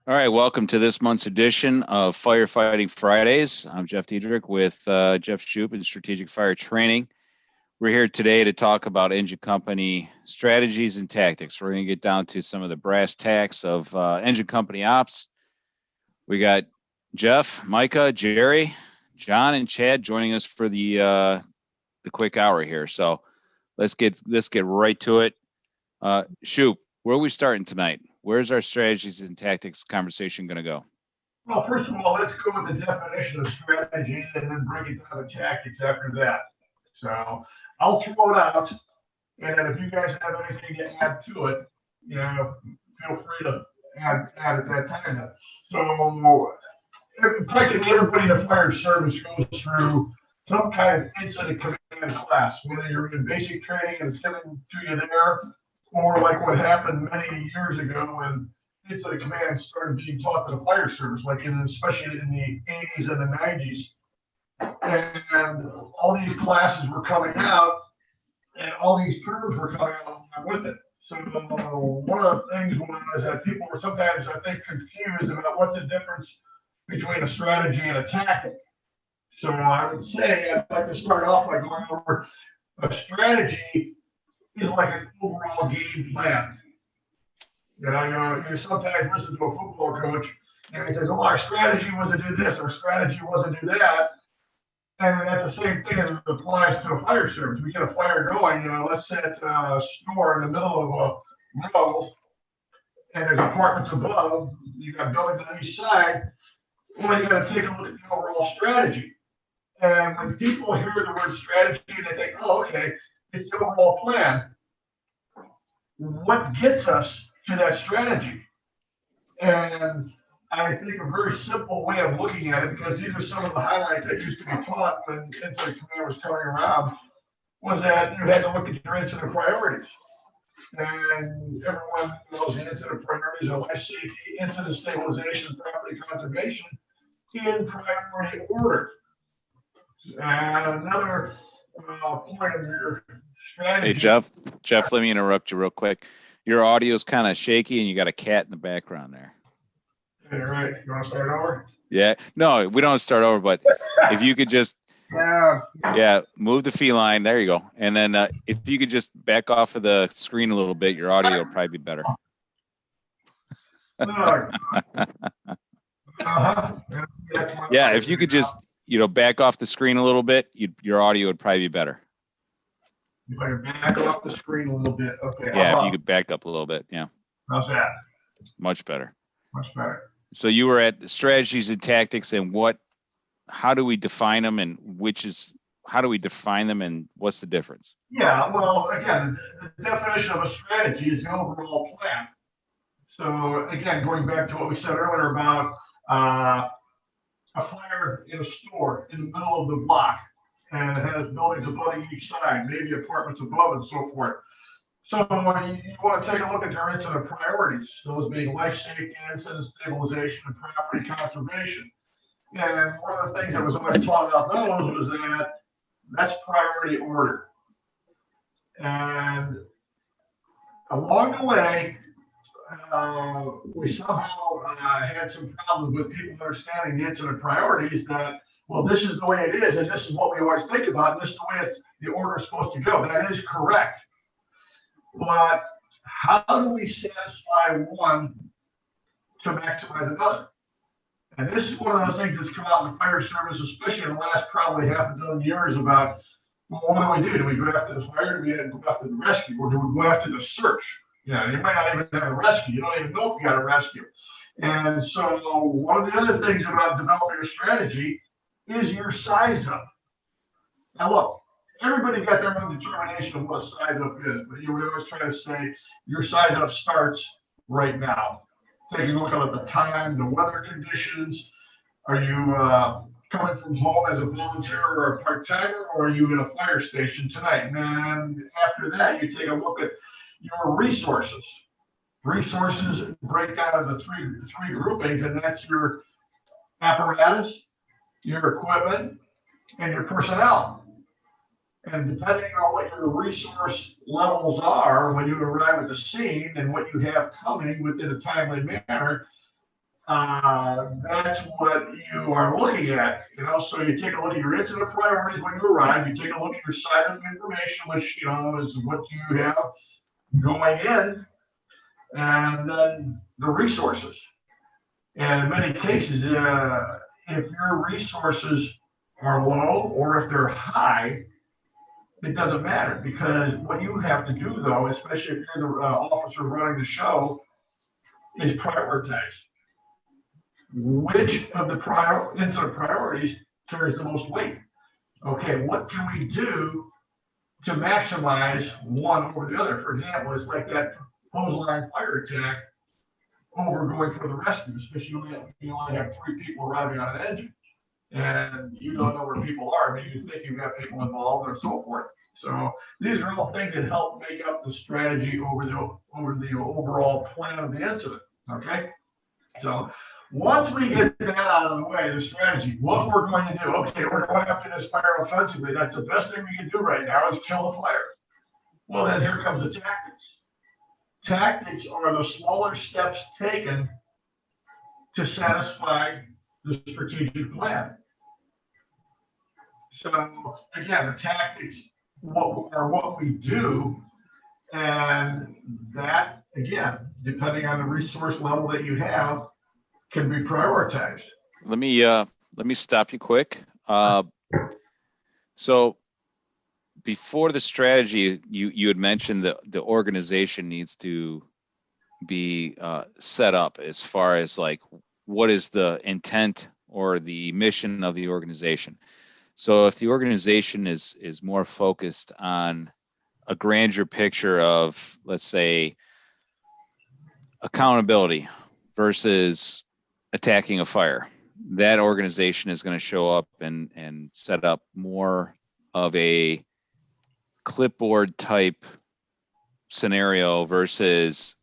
All right, welcome to this month's edition of Firefighting Fridays. I'm Jeff Diederich with Jeff Shupe in Strategic Fire Training. We're here today to talk about engine company strategies and tactics. We're going to get down to some of the brass tacks of engine company ops. We got Jeff, Micah, Jerry, John, and Chad joining us for the quick hour here. So let's get right to it. Shupe, where are we starting tonight? Where's our strategies and tactics conversation going to go? Well, first of all, let's go with the definition of strategy and then break it down to tactics after that. So I'll throw it out, and then if you guys have anything to add to it, feel free to add at that time. So practically everybody in the fire service goes through some kind of incident command class, whether you're in basic training and it's given to you there, or like what happened many years ago when incident command started being taught to the fire service, especially in the 80s and the 90s. And all these classes were coming out, and all these terms were coming out with it. So one of the things was that people were sometimes, I think, confused about what's the difference between a strategy and a tactic. So I would say I'd like to start off by going over a strategy is like an overall game plan. You sometimes listen to a football coach and he says, "Oh, our strategy was to do this, our strategy was to do that." And that's the same thing that applies to a fire service. We get a fire going, let's set a store in the middle of a row and there's apartments above, you got buildings on each side. Well, you got to take a look at the overall strategy. And when people hear the word strategy, they think, "Oh, okay, it's the overall plan." What gets us to that strategy? And I think a very simple way of looking at it, because these are some of the highlights that used to be taught when incident command was coming around, was that you had to look at your incident priorities. And everyone knows the incident priorities are life safety, incident stabilization, property conservation in priority order. And another point of your strategy. Hey, Jeff, let me interrupt you real quick. Your audio is kind of shaky and you got a cat in the background there. All right. You want to start over? Yeah. No, we don't start over, but if you could just, move the feline. There you go. And then if you could just back off of the screen a little bit, your audio will probably be better. Yeah, if you could just, back off the screen a little bit, your audio would probably be better. If I can back off the screen a little bit. Okay. Yeah, if you could back up a little bit. Yeah. How's that? Much better. Much better. So you were at strategies and tactics, and how do we define them, and how do we define them, and what's the difference? Yeah, well, again, the definition of a strategy is the overall plan. So again, going back to what we said earlier about a fire in a store in the middle of the block, and it has buildings abutting each side, maybe apartments above and so forth. So you want to take a look at your incident priorities, those being life safety, incident stabilization, and property conservation. And one of the things that was always taught about those was that that's priority order. And along the way, we somehow had some problems with people understanding the incident priorities that, well, this is the way it is, and this is what we always think about, and this is the way the order is supposed to go. That is correct. But how do we satisfy one to maximize another? And this is one of those things that's come out in the fire service, especially in the last probably half a dozen years, about, well, what do? Do we go after the fire? Do we go after the rescue? Or do we go after the search? You might not even have a rescue. You don't even know if you got a rescue. And so one of the other things about developing a strategy is your size up. Now look, everybody got their own determination of what a size up is, but we always try to say your size up starts right now. Taking a look at the time, the weather conditions. Are you coming from home as a volunteer or a part-timer, or are you in a fire station tonight? And then after that, you take a look at your resources. Resources break down into three groupings, and that's your apparatus, your equipment, and your personnel. And depending on what your resource levels are when you arrive at the scene and what you have coming within a timely manner, that's what you are looking at. So you take a look at your incident priorities when you arrive. You take a look at your silent information, which is what you have going in, and then the resources. And in many cases, if your resources are low or if they're high, it doesn't matter, because what you have to do, though, especially if you're the officer running the show, is prioritize. Which of the incident priorities carries the most weight? Okay, what can we do to maximize one over the other? For example, it's like that hose line fire attack over going for the rescue, especially you only have 3 people arriving on an engine, and you don't know where people are. Maybe you think you've got people involved or so forth. So these are all things that help make up the strategy over the overall plan of the incident. Okay, so once we get that out of the way, the strategy, what we're going to do, okay, we're going after this fire offensively. That's the best thing we can do right now, is kill the fire. Well, then here comes the tactics. Tactics are the smaller steps taken to satisfy the strategic plan. So again, the tactics are what we do, and that, again, depending on the resource level that you have, can be prioritized. Let me stop you quick. So before the strategy, you had mentioned that the organization needs to be set up as far as like what is the intent or the mission of the organization. So if the organization is more focused on a grandeur picture of, let's say, accountability versus attacking a fire, that organization is going to show up and set up more of a clipboard type scenario versus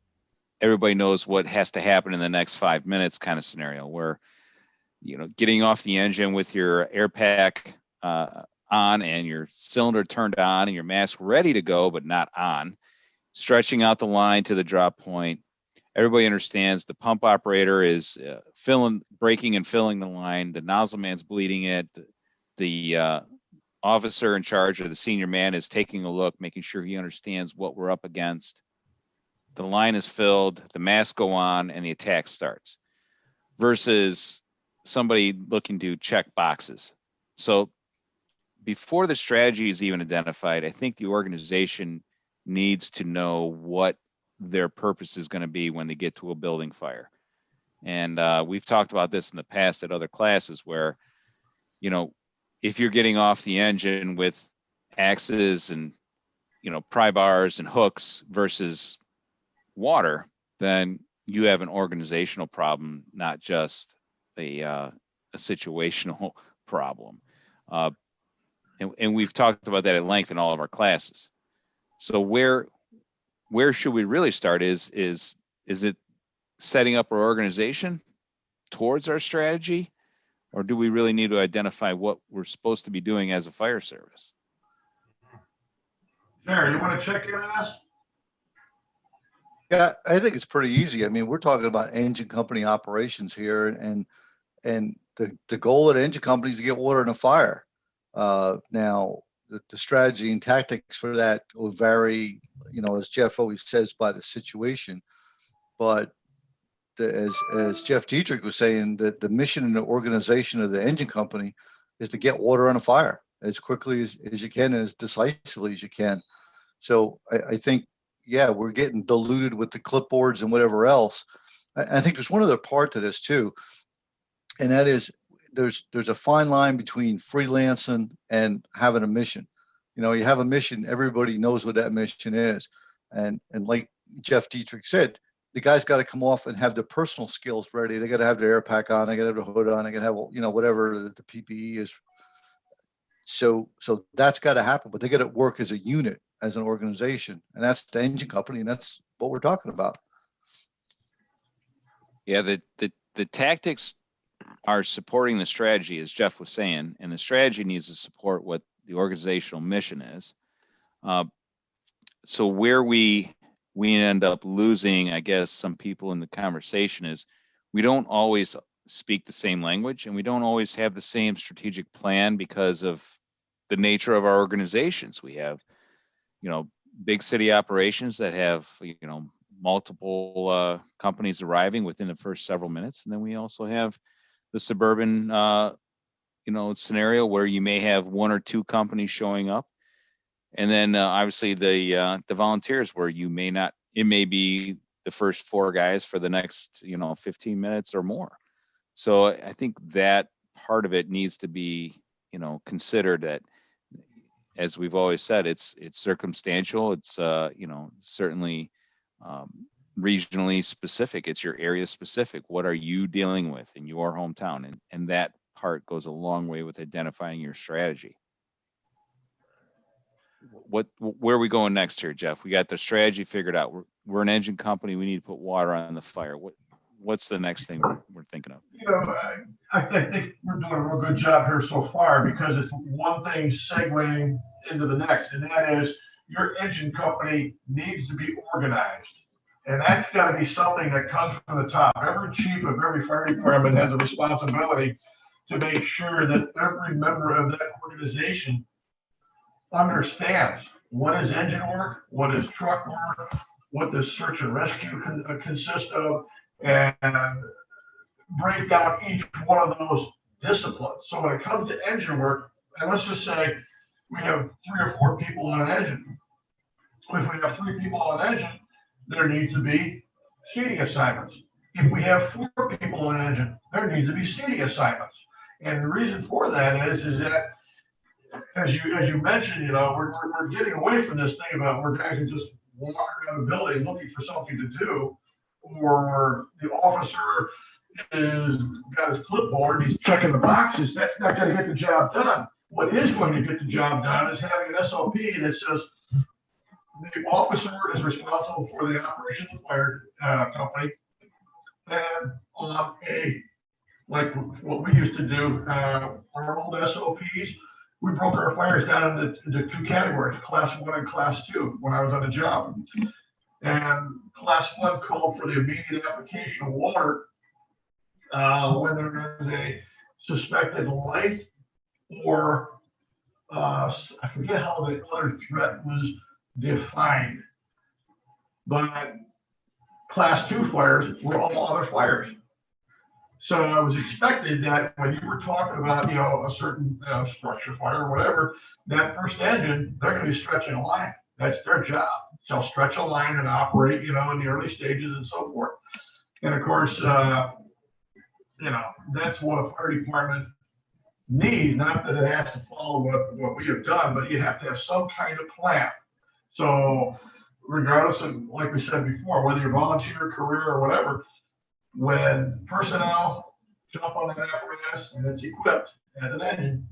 everybody knows what has to happen in the next 5 minutes kind of scenario, where getting off the engine with your air pack on and your cylinder turned on and your mask ready to go but not on, stretching out the line to the drop point. Everybody understands the pump operator is breaking and filling the line. The nozzle man's bleeding it. The officer in charge, or the senior man, is taking a look, making sure he understands what we're up against. The line is filled, the masks go on, and the attack starts. Versus somebody looking to check boxes. So before the strategy is even identified, I think the organization needs to know what their purpose is going to be when they get to a building fire. And we've talked about this in the past at other classes where, if you're getting off the engine with axes and, pry bars and hooks versus water, then you have an organizational problem, not just a situational problem. And we've talked about that at length in all of our classes. So where should we really start? Is it setting up our organization towards our strategy, or do we really need to identify what we're supposed to be doing as a fire service? Jerry, you want to check in on us? Yeah, I think it's pretty easy. I mean, we're talking about engine company operations here, and the goal of the engine company is to get water in a fire. Now, the strategy and tactics for that will vary, as Jeff always says, by the situation. But as Jeff Diederich was saying, that the mission and the organization of the engine company is to get water on a fire as quickly as you can, and as decisively as you can. So I think, yeah, we're getting diluted with the clipboards and whatever else. I think there's one other part to this too, and that is there's a fine line between freelancing and having a mission. You have a mission, everybody knows what that mission is. And like Jeff Diederich said, the guy's got to come off and have their personal skills ready. They got to have their air pack on, they got to have the hood on, they got to have, whatever the PPE is. So that's got to happen, but they got to work as a unit, as an organization. And that's the engine company, and that's what we're talking about. Yeah, the tactics are supporting the strategy, as Jeff was saying, and the strategy needs to support what the organizational mission is. So where we end up losing, I guess, some people in the conversation is we don't always speak the same language, and we don't always have the same strategic plan because of the nature of our organizations. We have, big city operations that have, multiple companies arriving within the first several minutes. And then we also have the suburban, scenario where you may have one or two companies showing up. And then obviously the volunteers where it may be the first four guys for the next, 15 minutes or more. So I think that part of it needs to be, considered, that, as we've always said, it's circumstantial. It's, certainly regionally specific. It's your area specific. What are you dealing with in your hometown? And that part goes a long way with identifying your strategy. Where are we going next here, Jeff? We got the strategy figured out. We're an engine company. We need to put water on the fire. What's the next thing we're thinking of? I think we're doing a real good job here so far, because it's one thing segueing into the next, and that is your engine company needs to be organized. And that's got to be something that comes from the top. Every chief of every fire department has a responsibility to make sure that every member of that organization understands what is engine work, what is truck work, what does search and rescue consist of, and break down each one of those disciplines. So when it comes to engine work, and let's just say we have 3 or 4 people on an engine. If we have 3 people on an engine, there needs to be seating assignments. If we have 4 people on an engine, there needs to be seating assignments. And the reason for that is that, as you mentioned, we're getting away from this thing about where guys are just walking around the building looking for something to do, or the officer is got his clipboard, he's checking the boxes. That's not going to get the job done. What is going to get the job done is having an SOP that says the officer is responsible for the operation of the fire company, and on like what we used to do, our old SOPs, we broke our fires down into 2 categories, class 1 and class 2, when I was on the job. And class 1 called for the immediate application of water when there is a suspected life, or I forget how the other threat was defined, but class 2 fires were all other fires. So I was expected that when you were talking about, a certain structure fire or whatever, that first engine, they're going to be stretching a line. That's their job. So stretch a line and operate, in the early stages and so forth. And of course, that's what a fire department needs. Not that it has to follow what we have done, but you have to have some kind of plan. So regardless of, like we said before, whether you're volunteer, career, or whatever, when personnel jump on an apparatus and it's equipped as an engine,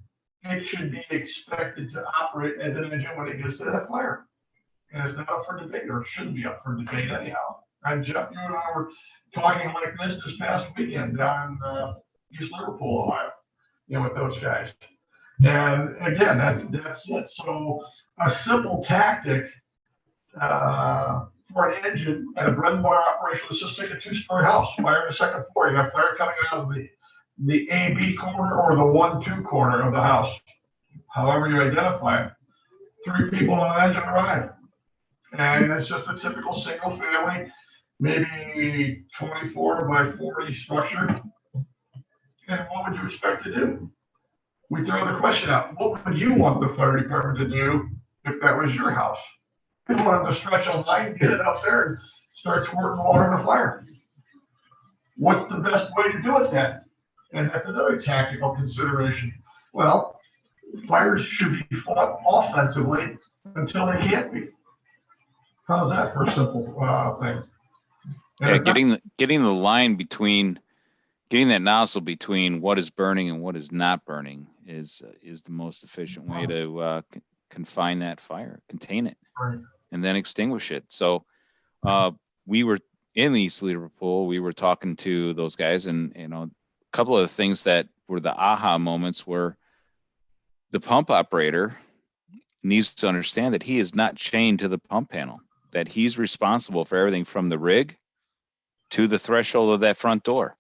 it should be expected to operate as an engine when it gets to that fire. And it's not up for debate, or it shouldn't be up for debate anyhow. And Jeff, you and I were talking like this past weekend down in East Liverpool, Ohio, with those guys. And again, that's it. So a simple tactic for an engine at a bread and butter operation, let's just take a 2-story house, fire in the second floor. You got fire coming out of the A-B corner or the 1-2 corner of the house, however you identify it. 3 people on an engine arrive. And it's just a typical single family, maybe 24 by 40 structure. And what would you expect to do? We throw the question out, what would you want the fire department to do if that was your house? You want them to stretch a line, get it up there, and start squirting water in the fire. What's the best way to do it then? And that's another tactical consideration. Well, fires should be fought offensively until they can't be. How's that for a simple thing? Yeah, getting the line between, getting that nozzle between what is burning and what is not burning is the most efficient way to confine that fire, contain it, Right. And then extinguish it. So we were in East Liverpool. We were talking to those guys, and a couple of the things that were the aha moments were the pump operator needs to understand that he is not chained to the pump panel, that he's responsible for everything from the rig to the threshold of that front door.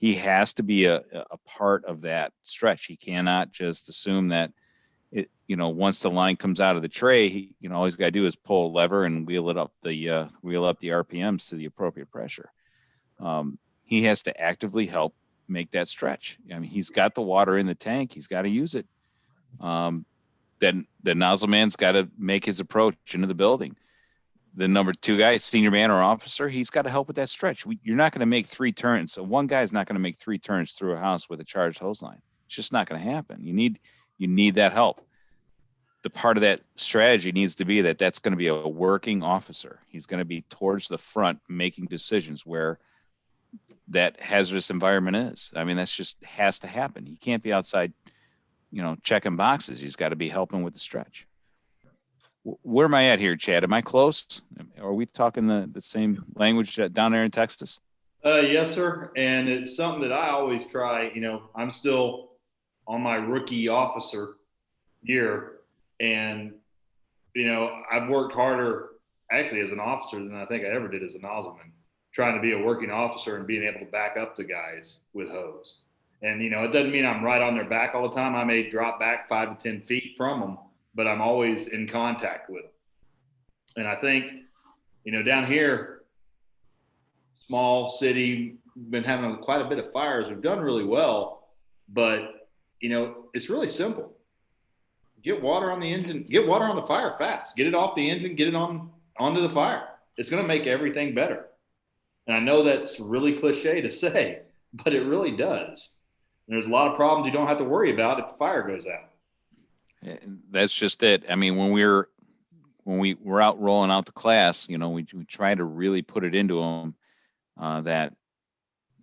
he has to be a part of that stretch. He cannot just assume that it, once the line comes out of the tray, all he's got to do is pull a lever and wheel up the RPMs to the appropriate pressure. He has to actively help make that stretch. I mean, he's got the water in the tank. He's got to use it. Then the nozzle man's got to make his approach into the building. The number 2 guy, senior man or officer, he's got to help with that stretch. You're not going to make 3 turns. So one guy's not going to make 3 turns through a house with a charged hose line. It's just not going to happen. You need that help. The part of that strategy needs to be that's going to be a working officer. He's going to be towards the front making decisions where that hazardous environment is. I mean, that's just has to happen. He can't be outside, checking boxes. He's got to be helping with the stretch. Where am I at here, Chad? Am I close? Are we talking the same language down there in Texas? Yes, sir. And it's something that I always try. I'm still on my rookie officer year. And, I've worked harder actually as an officer than I think I ever did as a nozzleman, trying to be a working officer and being able to back up the guys with hose. And, it doesn't mean I'm right on their back all the time. I may drop back 5 to 10 feet from them, but I'm always in contact with them. And I think, down here, small city, been having quite a bit of fires. We've done really well, but, it's really simple. Get water on the engine, get water on the fire fast, get it off the engine, get it onto the fire. It's going to make everything better. And I know that's really cliche to say, but it really does. And there's a lot of problems you don't have to worry about if the fire goes out. That's just it. I mean, when we were out rolling out the class, we try to really put it into them that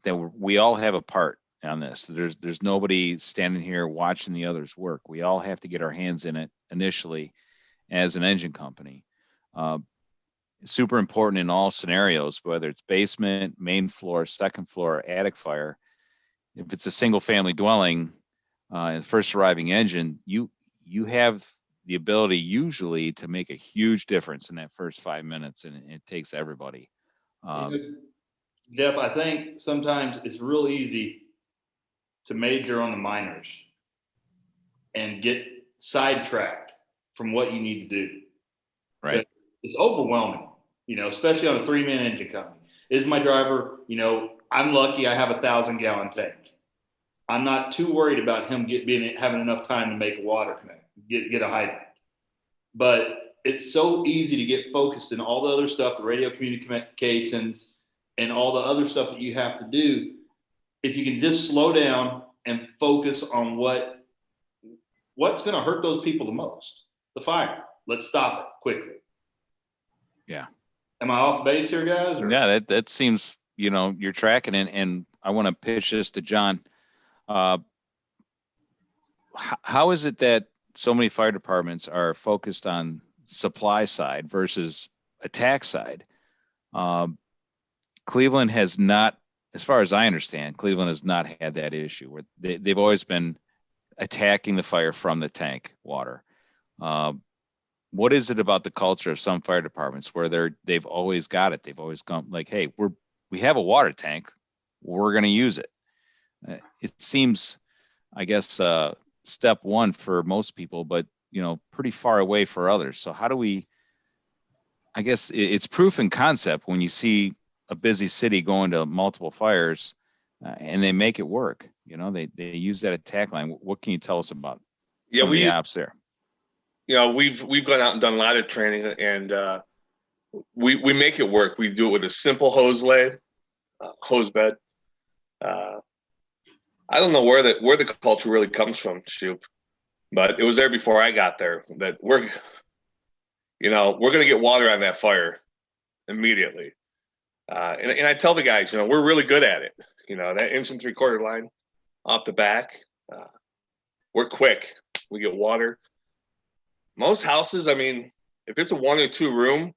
we all have a part on this. There's nobody standing here watching the others work. We all have to get our hands in it initially as an engine company. Super important in all scenarios, whether it's basement, main floor, second floor, attic fire. If it's a single family dwelling and first arriving engine, you have the ability usually to make a huge difference in that first 5 minutes, and it takes everybody. Jeff, I think sometimes it's real easy to major on the minors and get sidetracked from what you need to do. Right. But it's overwhelming, especially on a 3-man engine company. Is my driver, I'm lucky I have a 1,000-gallon tank. I'm not too worried about him having enough time to make a water connect, get a Hydeman. But it's so easy to get focused in all the other stuff, the radio communications and all the other stuff that you have to do. If you can just slow down and focus on what's going to hurt those people the most, the fire. Let's stop it quickly. Yeah. Am I off base here, guys? Or? Yeah, that seems, you're tracking, and I want to pitch this to John. How is it that so many fire departments are focused on supply side versus attack side? Cleveland has not, as far as I understand, Cleveland has not had that issue where they've always been attacking the fire from the tank water. What is it about the culture of some fire departments where they've always got it? They've always gone like, hey, we have a water tank, we're going to use it. It seems, I guess, step one for most people, but pretty far away for others. So how do we? I guess it's proof in concept when you see a busy city going to multiple fires, and they make it work. They use that attack line. What can you tell us about some of the apps there? We've gone out and done a lot of training, and we make it work. We do it with a simple hose lay, hose bed. I don't know where the culture really comes from, Shupe, but it was there before I got there. That we're going to get water on that fire immediately. And I tell the guys, we're really good at it. That 1 3/4 line off the back, we're quick. We get water. Most houses, I mean, if it's a 1 or 2 room,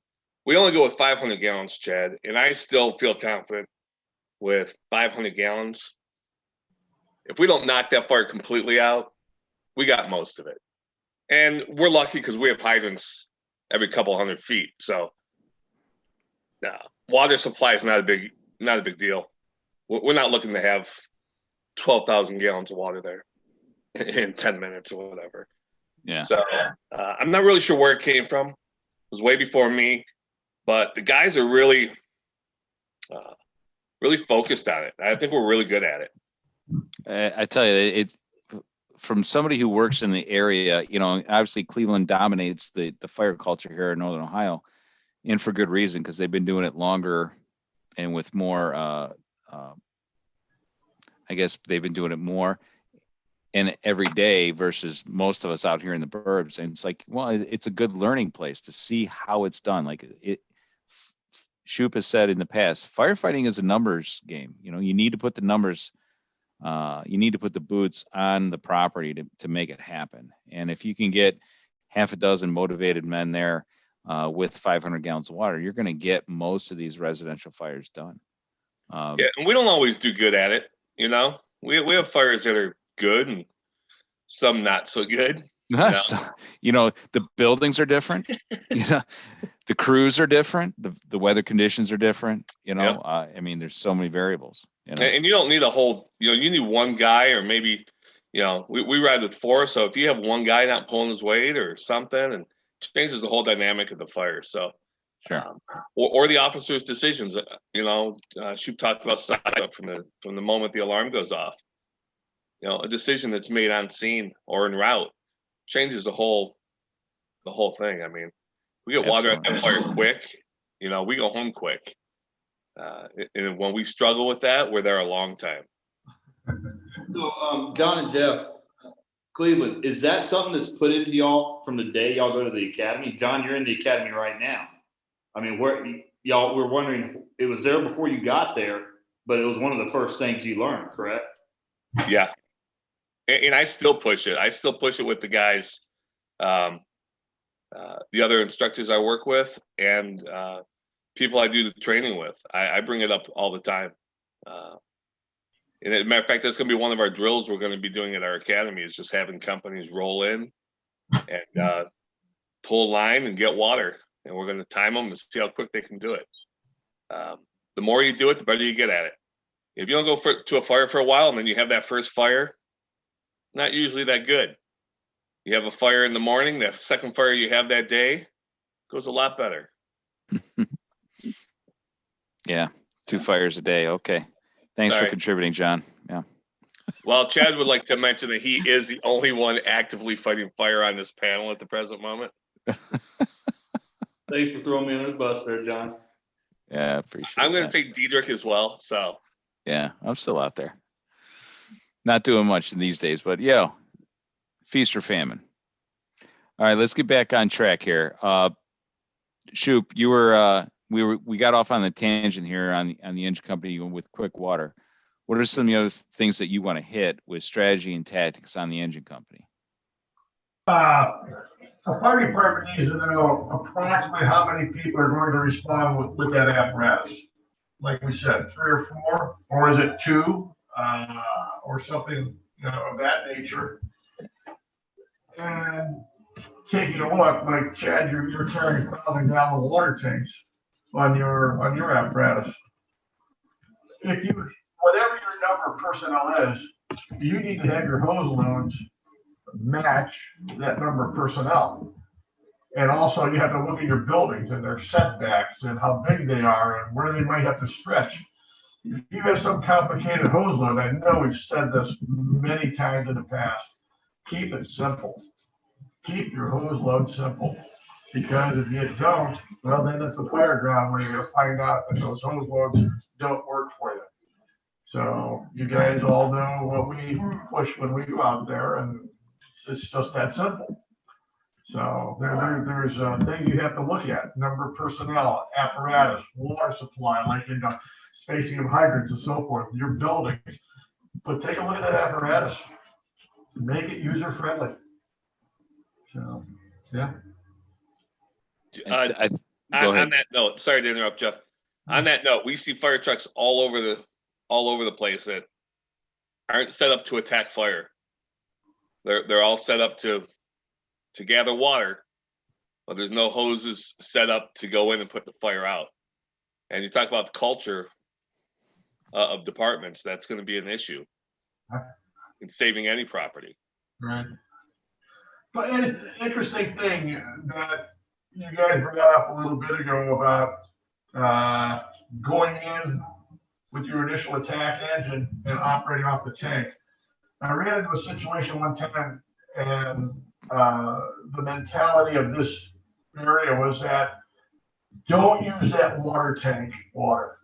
we only go with 500 gallons, Chad. And I still feel confident with 500 gallons. If we don't knock that fire completely out, we got most of it. And we're lucky because we have hydrants every couple hundred feet. So water supply is not a big deal. We're not looking to have 12,000 gallons of water there in 10 minutes or whatever. Yeah. So I'm not really sure where it came from. It was way before me, but the guys are really focused on it. I think we're really good at it. I tell you, it from somebody who works in the area, you know, obviously Cleveland dominates the fire culture here in Northern Ohio, and for good reason, because they've been doing it longer and with more, I guess they've been doing it more and every day versus most of us out here in the burbs. And it's like, well, it's a good learning place to see how it's done. Like Shupe has said in the past, firefighting is a numbers game. You know, you need to put the numbers, you need to put the boots on the property to make it happen. And if you can get half a dozen motivated men there with 500 gallons of water, you're going to get most of these residential fires done. Yeah, and we don't always do good at it. You know, we have fires that are good and some not so good. You know, the buildings are different. You know, the crews are different. The weather conditions are different. You know, Yep. I mean, there's so many variables. You know? And you don't need a whole, you know, you need one guy or maybe, you know, we ride with four. So if you have one guy not pulling his weight or something, and it changes the whole dynamic of the fire. So, Sure. Or the officer's decisions. You know, Shupe talked about stop from the moment the alarm goes off. You know, a decision that's made on scene or en route changes the whole thing. I mean, we get water at that fire quick. You know, we go home quick. And when we struggle with that, we're there a long time. So, John and Jeff, Cleveland, is that something that's put into y'all from the day y'all go to the academy? John, you're in the academy right now. I mean, we're wondering, it was there before you got there, but it was one of the first things you learned, correct? Yeah. And I still push it. I still push it with the guys, the other instructors I work with, and people I do the training with. I bring it up all the time. And as a matter of fact, that's going to be one of our drills we're going to be doing at our academy, is just having companies roll in and pull a line and get water. And we're going to time them and see how quick they can do it. The more you do it, the better you get at it. If you don't go to a fire for a while and then you have that first fire, not usually that good. You have a fire in the morning, that second fire you have that day goes a lot better. Yeah, 2 fires a day. Okay. Thanks for contributing, John. Yeah. Well, Chad would like to mention that he is the only one actively fighting fire on this panel at the present moment. Thanks for throwing me under the bus there, John. Yeah, appreciate I'm going to that. say Diederich as well. So yeah, I'm still out there. Not doing much in these days, but feast or famine. All right, let's get back on track here. Shupe, you were we got off on the tangent here on the engine company with quick water. What are some of the other things that you want to hit with strategy and tactics on the engine company? A fire department needs to know approximately how many people are going to respond with that apparatus. Like we said, 3 or 4, or is it 2, or something, you know, of that nature. And taking a look, like Chad, you're carrying 1,000-gallon water tanks on your apparatus. If you, whatever your number of personnel is, you need to have your hose loads match that number of personnel. And also you have to look at your buildings and their setbacks and how big they are and where they might have to stretch. If you have some complicated hose load, I know we've said this many times in the past, keep it simple. Keep your hose load simple. Because if you don't, well, then it's a fire ground where you're going to find out that those hose loads don't work for you. So you guys all know what we push when we go out there, and it's just that simple. So there's things you have to look at: number of personnel, apparatus, water supply, like in the spacing of hydrants and so forth, your buildings. But take a look at that apparatus, make it user friendly. So yeah. on that note, sorry to interrupt, Jeff. On that note, we see fire trucks all over the place that aren't set up to attack fire. They're all set up to gather water, but there's no hoses set up to go in and put the fire out. And you talk about the culture of departments, that's going to be an issue. and saving any property. Right. But it's an interesting thing that you guys brought up a little bit ago about going in with your initial attack engine and operating off the tank. I ran into a situation one time, and the mentality of this area was that don't use that water tank water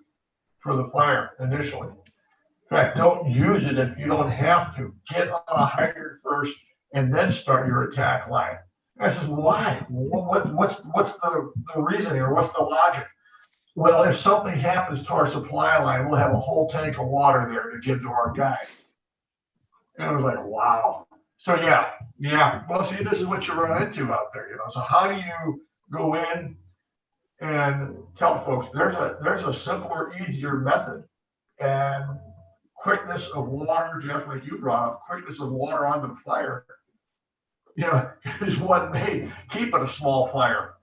for the fire initially. In fact, don't use it if you don't have to. Get on a hydrant first and then start your attack line. And I says, why? What's the reason here? What's the logic? Well, if something happens to our supply line, we'll have a whole tank of water there to give to our guy. And I was like, wow. So yeah. Well, see, this is what you run into out there, So how do you go in and tell folks there's a simpler, easier method, and quickness of water, Jeff, like you brought up, quickness of water on the fire, is what made keep it a small fire,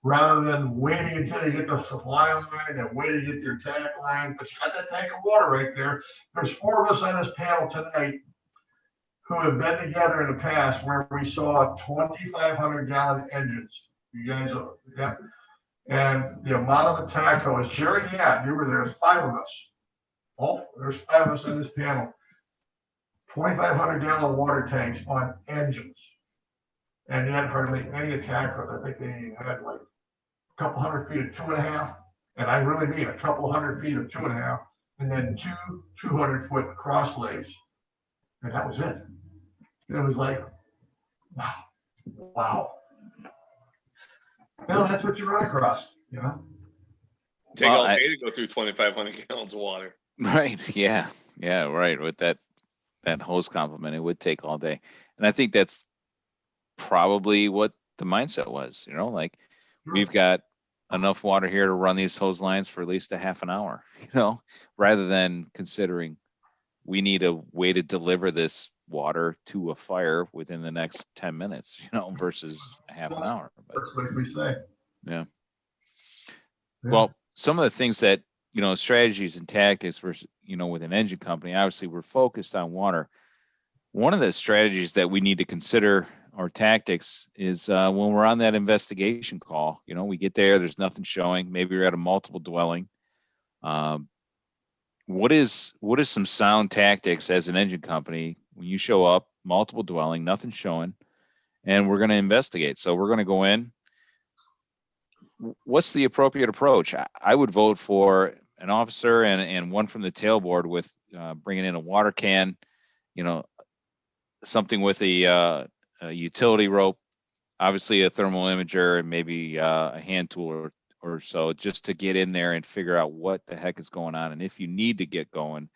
rather than waiting until you get the supply line and waiting to get your tank line. But you got that tank of water right there. There's 4 of us on this panel tonight who have been together in the past where we saw 2,500 gallon engines. You guys, yeah. And the amount of attack was, Jerry, yeah, you were there. There's 5 of us. There's 5 of us in this panel. 2,500 gallon water tanks on engines. And you had hardly any attack with. I think they had like a couple hundred feet of 2.5. And I really mean a couple hundred feet of 2.5. And then 2 200-foot cross lays. And that was it. And it was like, wow. Well, that's what you run across, Take all day to go through 2,500 gallons of water. Right. Yeah. Yeah. Right. With that hose complement, it would take all day. And I think that's probably what the mindset was, like we've got enough water here to run these hose lines for at least a half an hour, rather than considering we need a way to deliver this water to a fire within the next 10 minutes, versus a half an hour. But, that's what we say. Yeah. Well, some of the things that, strategies and tactics versus, with an engine company, obviously we're focused on water. One of the strategies that we need to consider or tactics is when we're on that investigation call, we get there, there's nothing showing. Maybe you're at a multiple dwelling. What is some sound tactics as an engine company when you show up, multiple dwelling, nothing showing, and we're going to investigate? So we're going to go in. What's the appropriate approach? I would vote for an officer and one from the tailboard with bringing in a water can, something with a utility rope, obviously a thermal imager, and maybe a hand tool or so, just to get in there and figure out what the heck is going on. And if you need to get going,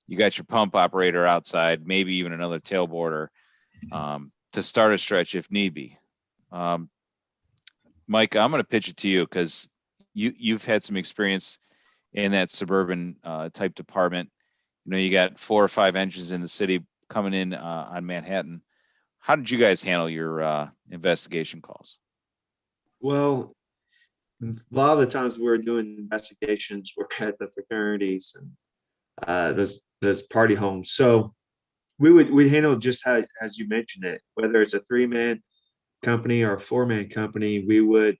you got your pump operator outside, maybe even another tailboarder to start a stretch if need be. Mike, I'm going to pitch it to you because you've had some experience in that suburban type department. You got 4 or 5 engines in the city coming in on Manhattan. How did you guys handle your investigation calls? Well, a lot of the times we were doing investigations, we're at the fraternities and those party homes. So we handle just how, as you mentioned it, whether it's a 3-man company or a 4-man company, we would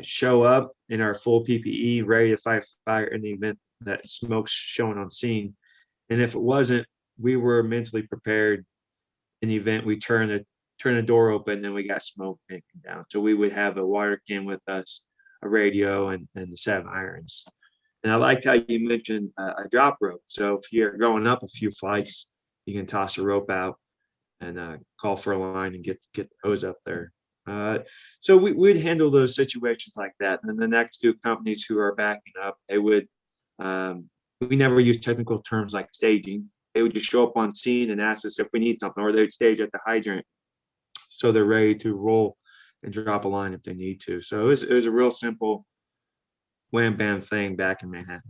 show up in our full PPE, ready to fight fire in the event that smoke's showing on scene. And if it wasn't, we were mentally prepared in the event we turn the door open and we got smoke making down. So we would have a water can with us, a radio, and the 7 irons. And I liked how you mentioned a drop rope. So if you're going up a few flights, you can toss a rope out and call for a line and get the hose up there. So we'd handle those situations like that. And then the next 2 companies who are backing up, they would, we never use technical terms like staging. They would just show up on scene and ask us if we need something, or they'd stage at the hydrant. So they're ready to roll and drop a line if they need to. So it was a real simple wham bam thing back in Manhattan.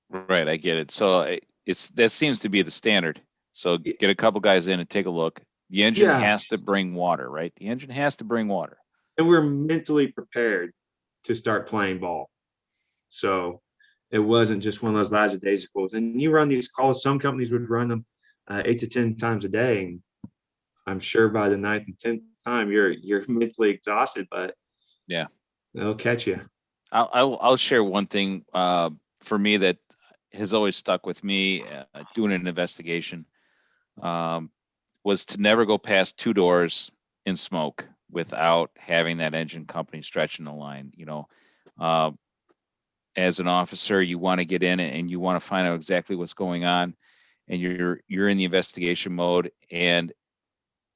Right, I get it. So that seems to be the standard. So get a couple guys in and take a look. The engine has to bring water, right? The engine has to bring water. And we're mentally prepared to start playing ball. So it wasn't just one of those lackadaisicals. And you run these calls, some companies would run them 8 to 10 times a day. And I'm sure by the 9th and 10th time, you're mentally exhausted, but Yeah, they'll catch you. I'll share one thing for me that has always stuck with me doing an investigation was to never go past 2 doors in smoke without having that engine company stretching the line. As an officer, you want to get in and you want to find out exactly what's going on, and you're in the investigation mode. And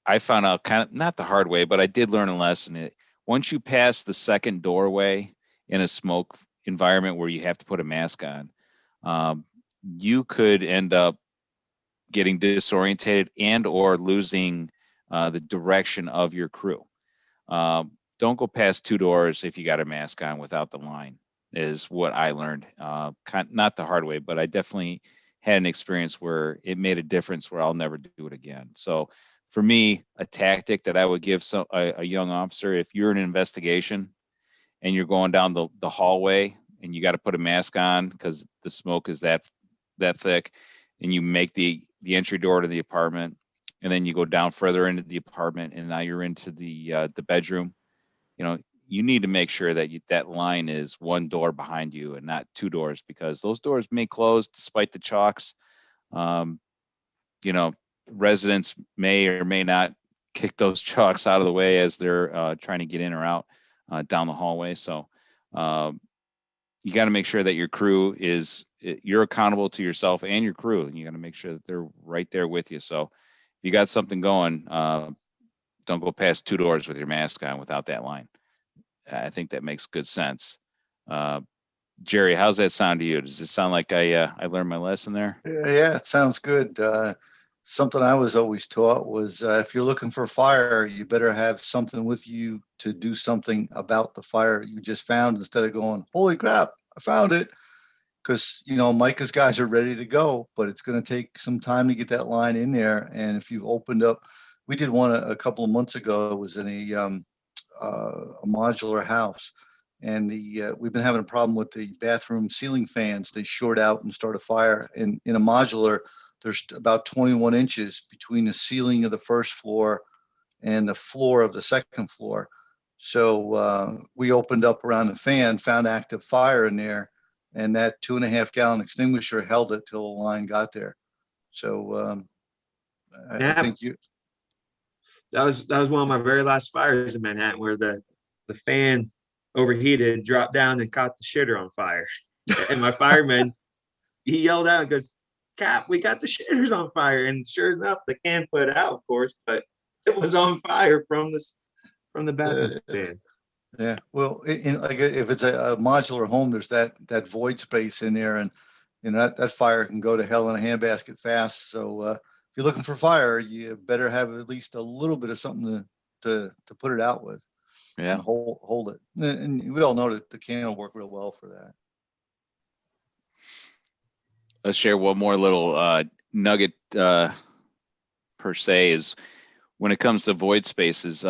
I found out, kind of not the hard way, but I did learn a lesson. Once you pass the second doorway in a smoke environment where you have to put a mask on, you could end up getting disorientated and or losing the direction of your crew. Don't go past 2 doors if you got a mask on without the line, is what I learned. Not the hard way, but I definitely had an experience where it made a difference where I'll never do it again. So for me, a tactic that I would give a young officer, if you're in an investigation and you're going down the hallway and you got to put a mask on because the smoke is that thick, and you make the entry door to the apartment, and then you go down further into the apartment, and now you're into the bedroom. You need to make sure that that line is 1 door behind you and not 2 doors, because those doors may close despite the chalks. Residents may or may not kick those chalks out of the way as they're trying to get in or out down the hallway. So you got to make sure that your crew you're accountable to yourself and your crew, and you got to make sure that they're right there with you. So if you got something going, don't go past 2 doors with your mask on without that line. I think that makes good sense. Jerry, how's that sound to you? Does it sound like I learned my lesson there? Yeah, it sounds good. Something I was always taught was if you're looking for fire, you better have something with you to do something about the fire you just found, instead of going, holy crap, I found it. Because, Micah's guys are ready to go, but it's going to take some time to get that line in there. And if you've opened up, we did one a couple of months ago. It was in a modular house. And we've been having a problem with the bathroom ceiling fans. They short out and start a fire. And in a modular, there's about 21 inches between the ceiling of the first floor and the floor of the second floor. So we opened up around the fan, found active fire in there, and that 2.5 gallon extinguisher held it till the line got there. So I think that was one of my very last fires in Manhattan, where the fan overheated, dropped down, and caught the shitter on fire. And my fireman, he yelled out and goes, Cap, we got the shitters on fire. And sure enough, the can put out, of course, but it was on fire from the bathroom fan. Yeah, well, like if it's a modular home, there's that void space in there, and that fire can go to hell in a handbasket fast. So if you're looking for fire, you better have at least a little bit of something to put it out with. Yeah, and hold it. And we all know that the can will work real well for that. Let's share one more little nugget per se is when it comes to void spaces.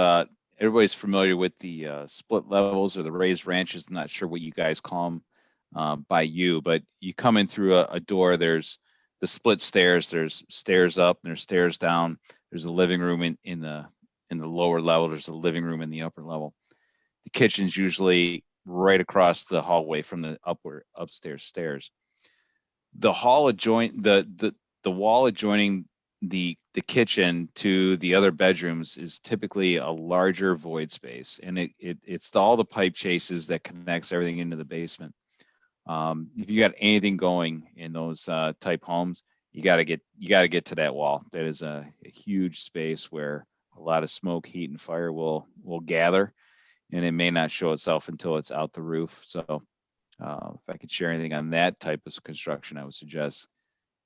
Everybody's familiar with the split levels or the raised ranches. I'm not sure what you guys call them by you, but you come in through a door. There's the split stairs. There's stairs up and there's stairs down. There's a living room in the lower level. There's a living room in the upper level. The kitchen's usually right across the hallway from the upstairs stairs. The hall the wall adjoining the kitchen to the other bedrooms is typically a larger void space, and it's all the pipe chases that connects everything into the basement. If you got anything going in those type homes, you got to get to that wall. That is a huge space where a lot of smoke, heat, and fire will gather, and it may not show itself until it's out the roof. So if I could share anything on that type of construction, I would suggest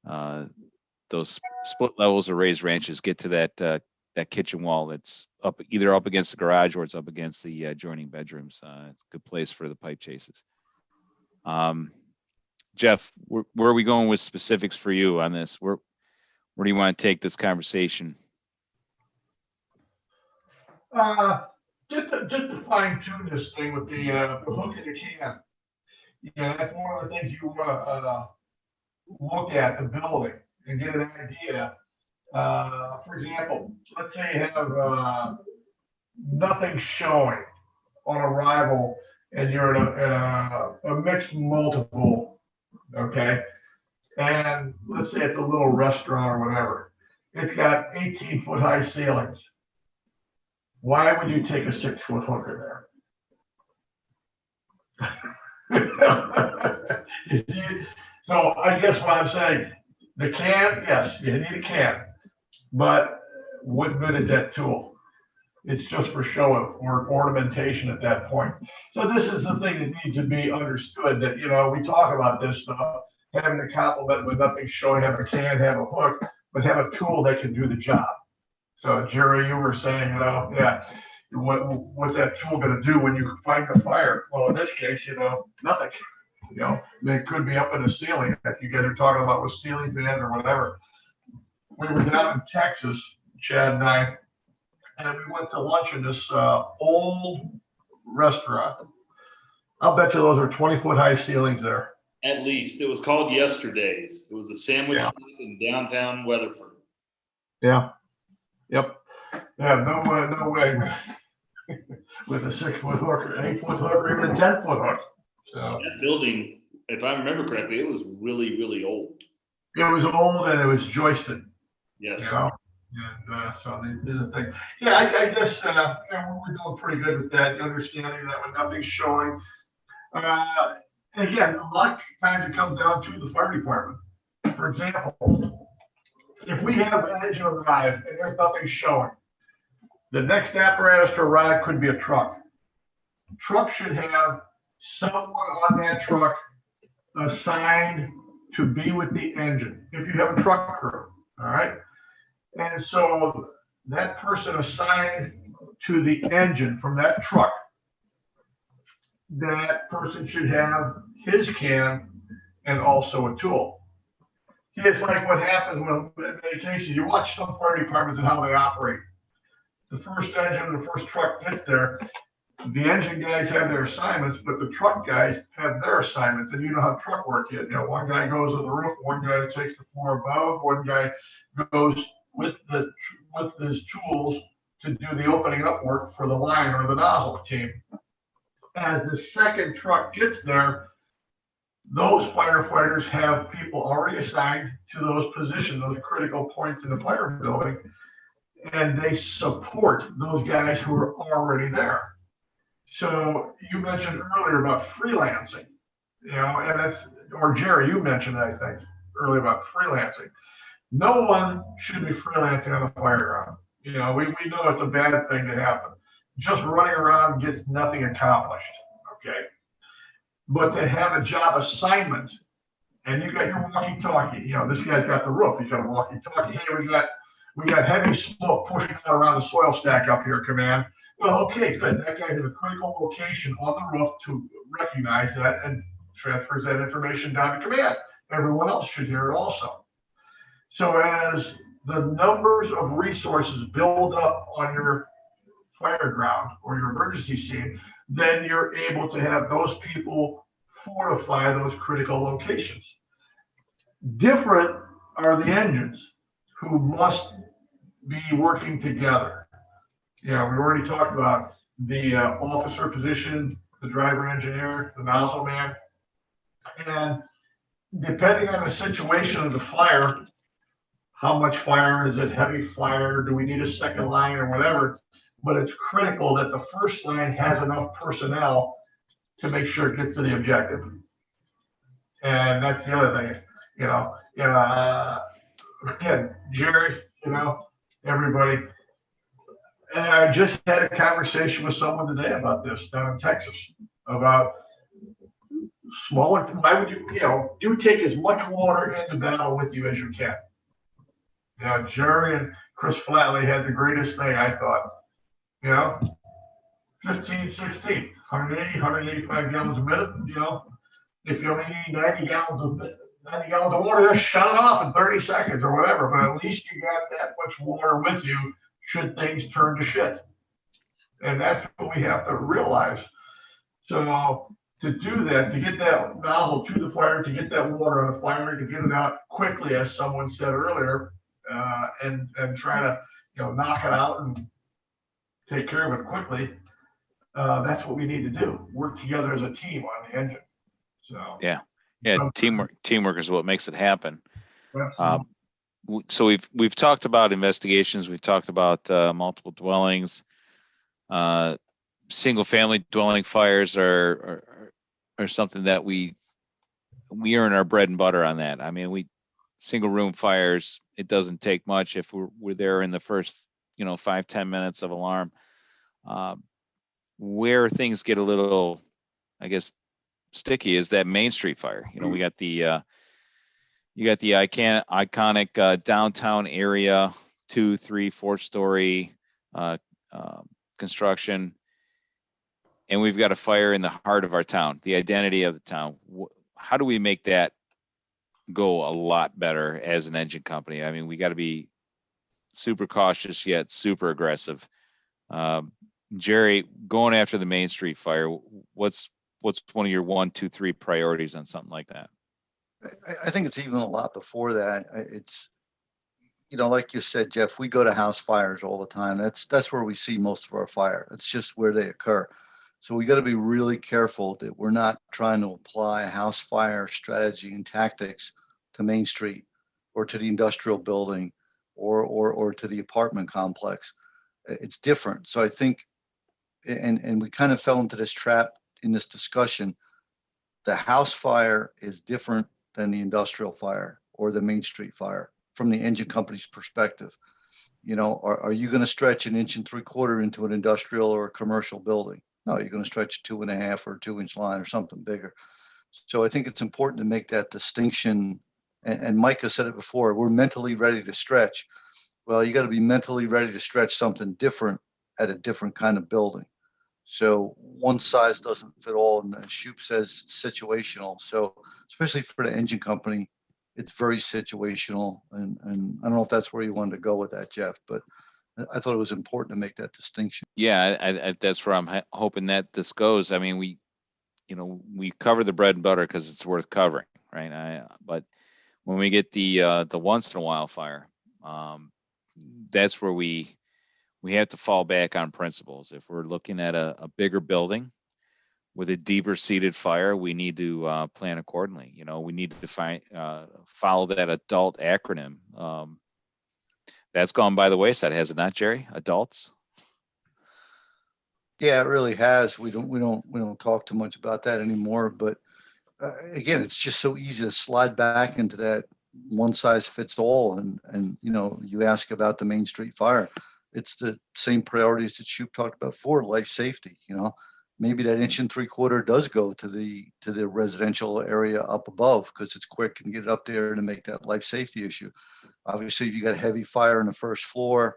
those split levels or raised ranches, get to that kitchen wall that's either up against the garage or it's up against the adjoining bedrooms. It's a good place for the pipe chases. Jeff, where are we going with specifics for you on this? Where do you want to take this conversation? Just to fine tune this thing with the hook and the can. Yeah, that's one of the things you want to look at the building and get an idea. For example, let's say you have nothing showing on arrival and you're in a mixed multiple, okay? And let's say it's a little restaurant or whatever. It's got 18-foot high ceilings. Why would you take a 6-foot hooker there? You see, so I guess what I'm saying, the can, yes, you need a can, but what good is that tool? It's just for show or ornamentation at that point. So this is the thing that needs to be understood, that, we talk about this stuff, having a complement with nothing showing, have a can, have a hook, but have a tool that can do the job. So Jerry, you were saying, yeah, what's that tool going to do when you find the fire? Well, in this case, nothing. It could be up in the ceiling that you guys are talking about with ceiling fans or whatever. We were down in Texas, Chad and I, and we went to lunch in this old restaurant. I'll bet you those are 20-foot high ceilings there. At least. It was called Yesterday's. It was a sandwich Yeah. shop in downtown Weatherford. Yeah. Yep. Yeah, no way with a 6-foot hook or 8-foot hook or even a 10-foot hook. So That building, if I remember correctly, it was really, really old. it was old and it was joisted. Yes. And so they did a thing. Yeah, I guess we're doing pretty good with that, understanding that when nothing's showing. Again, a lot of times it comes down to the fire department. For example, if we have an engine arrive and there's nothing showing, the next apparatus to arrive could be a truck. Truck should have someone on that truck assigned to be with the engine, if you have a truck crew, all right? And so that person assigned to the engine from that truck, that person should have his can and also a tool. It's like what happens when, in many cases, you watch some fire departments and how they operate. The first engine, the first truck gets there, the engine guys have their assignments, but the truck guys have their assignments. And you know how truck work is. One guy goes to the roof, one guy takes the floor above, one guy goes with his tools to do the opening up work for the line or the nozzle team. As the second truck gets there, those firefighters have people already assigned to those positions, those critical points in the fire building, and they support those guys who are already there. So you mentioned earlier about freelancing, and that's, or Jerry, you mentioned, I think, earlier about freelancing. No one should be freelancing on the fire ground. We know it's a bad thing to happen. Just running around gets nothing accomplished, okay? But to have a job assignment, and you got your walkie-talkie, this guy's got the roof, he's got a walkie-talkie. Hey, we got heavy smoke pushing out around the soil stack up here, command. Well, okay, good. That guy has a critical location on the roof to recognize that and transfers that information down to command. Everyone else should hear it also. So as the numbers of resources build up on your fire ground or your emergency scene, then you're able to have those people fortify those critical locations. Different are the engines who must be working together. We already talked about the officer position, the driver engineer, the nozzle man. And depending on the situation of the fire, how much fire, is it heavy fire? Do we need a second line or whatever? But it's critical that the first line has enough personnel to make sure it gets to the objective. And that's the other thing, again, Jerry, everybody. And I just had a conversation with someone today about this down in Texas, about smaller, why would you take as much water into battle with you as you can. Jerry and Chris Flatley had the greatest thing, I thought. 15, 16, 180, 185 gallons a minute, if you only need 90 gallons of water, just shut it off in 30 seconds or whatever, but at least you got that much water with you should things turn to shit. And that's what we have to realize. So to do that, to get that nozzle to the fire, to get that water on the fire, to get it out quickly, as someone said earlier, and try to, knock it out and take care of it quickly. That's what we need to do. Work together as a team on the engine. So Yeah, teamwork is what makes it happen. Absolutely. So we've talked about investigations. We've talked about multiple dwellings. Single family dwelling fires are something that we earn our bread and butter on that. I mean, single room fires, it doesn't take much if we're there in the first 5-10 minutes of alarm. Where things get a little, I guess, sticky is that Main Street fire. We got the iconic downtown area, 2, 3, 4-story construction, and we've got a fire in the heart of our town, the identity of the town. How do we make that go a lot better as an engine company? I mean, we got to be super cautious yet super aggressive. Jerry, going after the Main Street fire, what's one of your 1, 2, 3 priorities on something like that? I think it's even a lot before that. It's, like you said, Jeff, we go to house fires all the time. That's where we see most of our fire. It's just where they occur. So we got to be really careful that we're not trying to apply a house fire strategy and tactics to Main Street or to the industrial building or to the apartment complex. It's different. So I think, and we kind of fell into this trap in this discussion. The house fire is different than the industrial fire or the Main Street fire from the engine company's perspective. Are you going to stretch 1 3/4 inches into an industrial or a commercial building? No, you're going to stretch 2.5 or 2-inch line or something bigger. So I think it's important to make that distinction. And Micah said it before, we're mentally ready to stretch. Well, you got to be mentally ready to stretch something different at a different kind of building. So one size doesn't fit all. And as Shupe says, it's situational. So especially for the engine company, it's very situational. And I don't know if that's where you wanted to go with that, Jeff, but I thought it was important to make that distinction. Yeah, I that's where I'm hoping that this goes. I mean, we cover the bread and butter because it's worth covering, right? But when we get the once in a while fire, that's where we have to fall back on principles. If we're looking at a bigger building with a deeper seated fire, we need to plan accordingly. We need to follow that adult acronym. That's gone by the wayside, has it not, Jerry? Adults. Yeah, it really has. We don't talk too much about that anymore. But again, it's just so easy to slide back into that one size fits all. And you ask about the Main Street fire. It's the same priorities that Shupe talked about before, life safety. Maybe that 1 3/4 does go to the residential area up above because it's quick and get it up there to make that life safety issue. Obviously, if you got heavy fire in the first floor,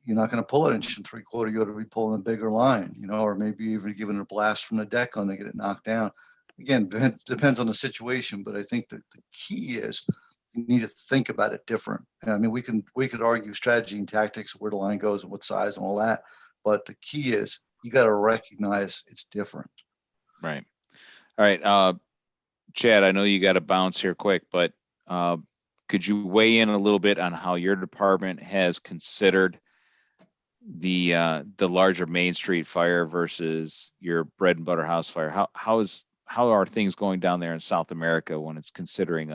you're not going to pull it 1 3/4. You ought to be pulling a bigger line, or maybe even giving it a blast from the deck on to get it knocked down. Again, depends on the situation, but I think that the key is you need to think about it different. I mean, we could argue strategy and tactics, where the line goes and what size and all that, but the key is you got to recognize it's different. Right. All right. Chad, I know you got to bounce here quick, but could you weigh in a little bit on how your department has considered the larger Main Street fire versus your bread and butter house fire? How are things going down there in South America when it's considering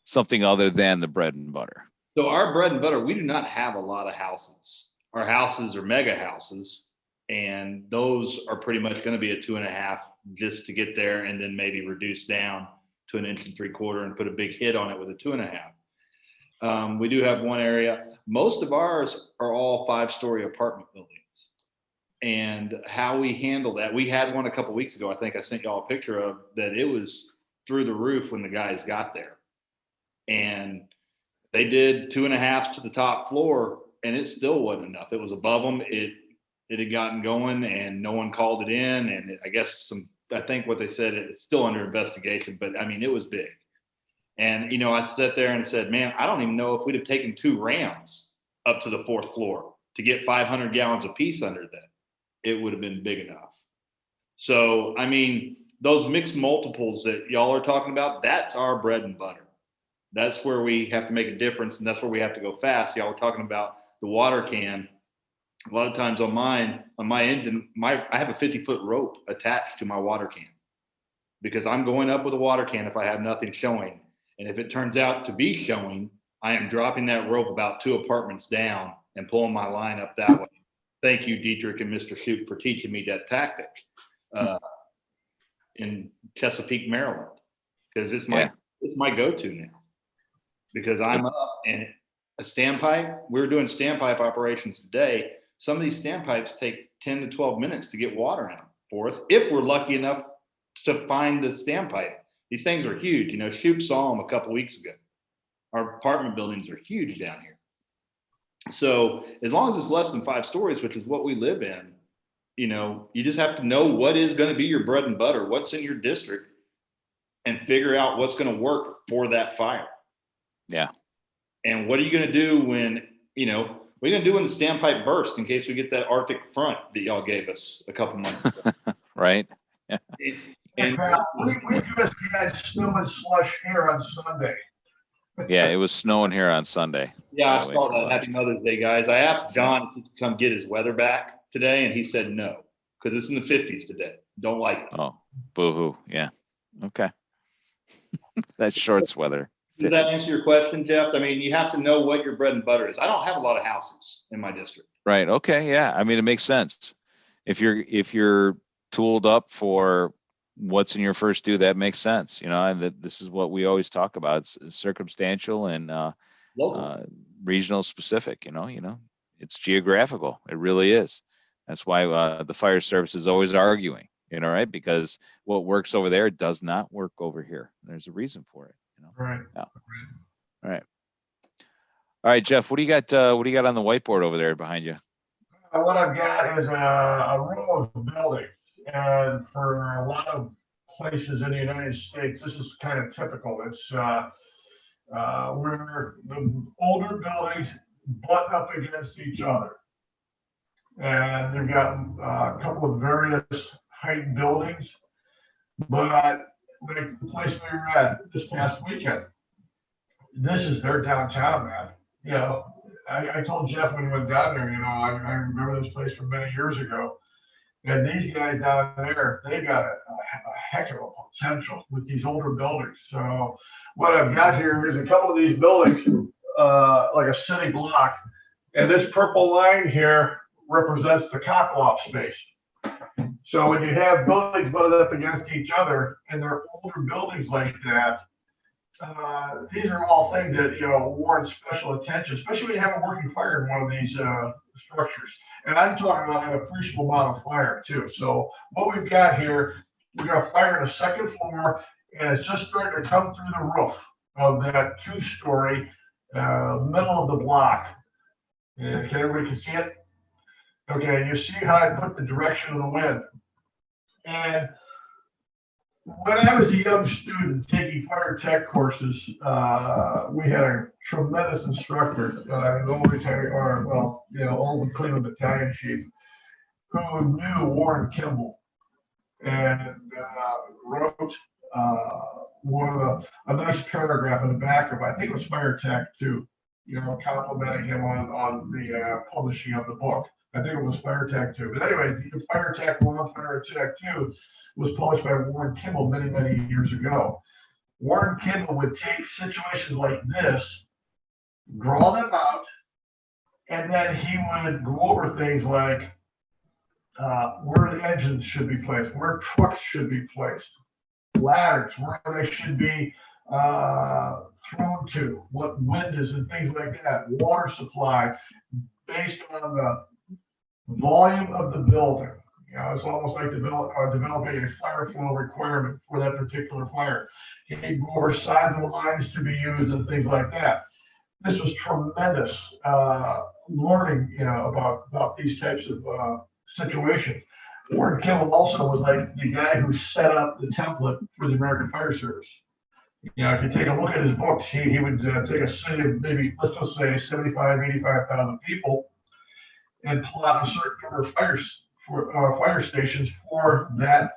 something other than the bread and butter? So our bread and butter, we do not have a lot of houses. Our houses are mega houses, and those are pretty much going to be a 2.5 just to get there, and then maybe reduce down to 1 3/4 and put a big hit on it with a 2.5. We do have one area. Most of ours are all 5-story apartment buildings. And how we handle that, we had one a couple of weeks ago. I think I sent y'all a picture of that. It was through the roof when the guys got there, and they did 2.5s to the top floor, and it still wasn't enough. It was above them. It had gotten going, and no one called it in. And I guess I think what they said, it's still under investigation, but I mean, it was big. And, I sat there and said, man, I don't even know if we'd have taken 2 Rams up to the 4th floor to get 500 gallons apiece under that. It would have been big enough. So, I mean, those mixed multiples that y'all are talking about, that's our bread and butter. That's where we have to make a difference, and that's where we have to go fast. Y'all were talking about the water can. A lot of times on my engine, I have a 50-foot rope attached to my water can because I'm going up with a water can if I have nothing showing. And if it turns out to be showing, I am dropping that rope about 2 apartments down and pulling my line up that way. Thank you, Diederich and Mr. Shupe, for teaching me that tactic in Chesapeake, Maryland, because it's my go-to now. Because I'm up and a standpipe, we were doing standpipe operations today. Some of these standpipes take 10 to 12 minutes to get water in them for us, if we're lucky enough to find the standpipe. These things are huge. You know, Shupe saw them a couple weeks ago. Our apartment buildings are huge down here. So as long as it's less than 5 stories, which is what we live in, you know, you just have to know what is going to be your bread and butter, what's in your district, and figure out what's going to work for that fire. Yeah. And what are you going to do when, you know, what are you going to do when the standpipe bursts in case we get that Arctic front that y'all gave us a couple months ago? Right. And we just had snow and slush here on Sunday. Yeah, it was snowing here on Sunday. Yeah, I saw that. Happy Mother's Day, guys. I asked John if he could come get his weather back today, and he said no, because it's in the 50s today. Don't like it. Oh, boo-hoo. Yeah. Okay. That's shorts weather. Does that answer your question, Jeff? I mean, you have to know what your bread and butter is. I don't have a lot of houses in my district. Right. Okay. Yeah. I mean, it makes sense. If you're tooled up for what's in your first due, that makes sense. You know, and this is what we always talk about. It's circumstantial and regional specific. You know, it's geographical. It really is. That's why the fire service is always arguing. You know, right? Because what works over there does not work over here. There's a reason for it. You know. Right. Yeah. All right, Jeff. What do you got? What do you got on the whiteboard over there behind you? What I've got is a row of buildings, and for a lot of places in the United States, this is kind of typical. It's where the older buildings butt up against each other, and they've got a couple of various height buildings. But like the place we were at this past weekend, this is their downtown, man. You know, I told Jeff when we went down there, you know, I remember this place from many years ago. And these guys down there, they got a heck of a potential with these older buildings. So what I've got here is a couple of these buildings, like a city block. And this purple line here represents the cop-off space. So when you have buildings butted up against each other and they're older buildings like that, these are all things that, you know, warrant special attention, especially when you have a working fire in one of these structures. And I'm talking about an appreciable amount of fire too. So what we've got here, we got a fire in the second floor, and it's just starting to come through the roof of that 2-story middle of the block. And can everybody see it? Okay, you see how I put the direction of the wind. And when I was a young student taking fire tech courses, we had a tremendous instructor, an old retired, or well, you know, old Cleveland battalion chief, who knew Warren Kimball and wrote a nice paragraph in the back of, I think it was Fire Tech 2, you know, complimenting him on the publishing of the book. I think it was Fire Tech 2. But anyway, Fire Tech 1, Fire Tech 2 was published by Warren Kimball many, many years ago. Warren Kimball would take situations like this, draw them out, and then he would go over things like where the engines should be placed, where trucks should be placed, ladders, where they should be thrown to, what wind is and things like that, water supply, based on the volume of the building. You know, it's almost like developing a fire flow requirement for that particular fire. You need more sides of the lines to be used and things like that. This was tremendous learning, you know, about these types of situations. Warren Kimball also was like the guy who set up the template for the American Fire Service. You know, if you take a look at his books, he would take a city of maybe, let's just say 75, 85,000 people and plot a certain number of fire stations for that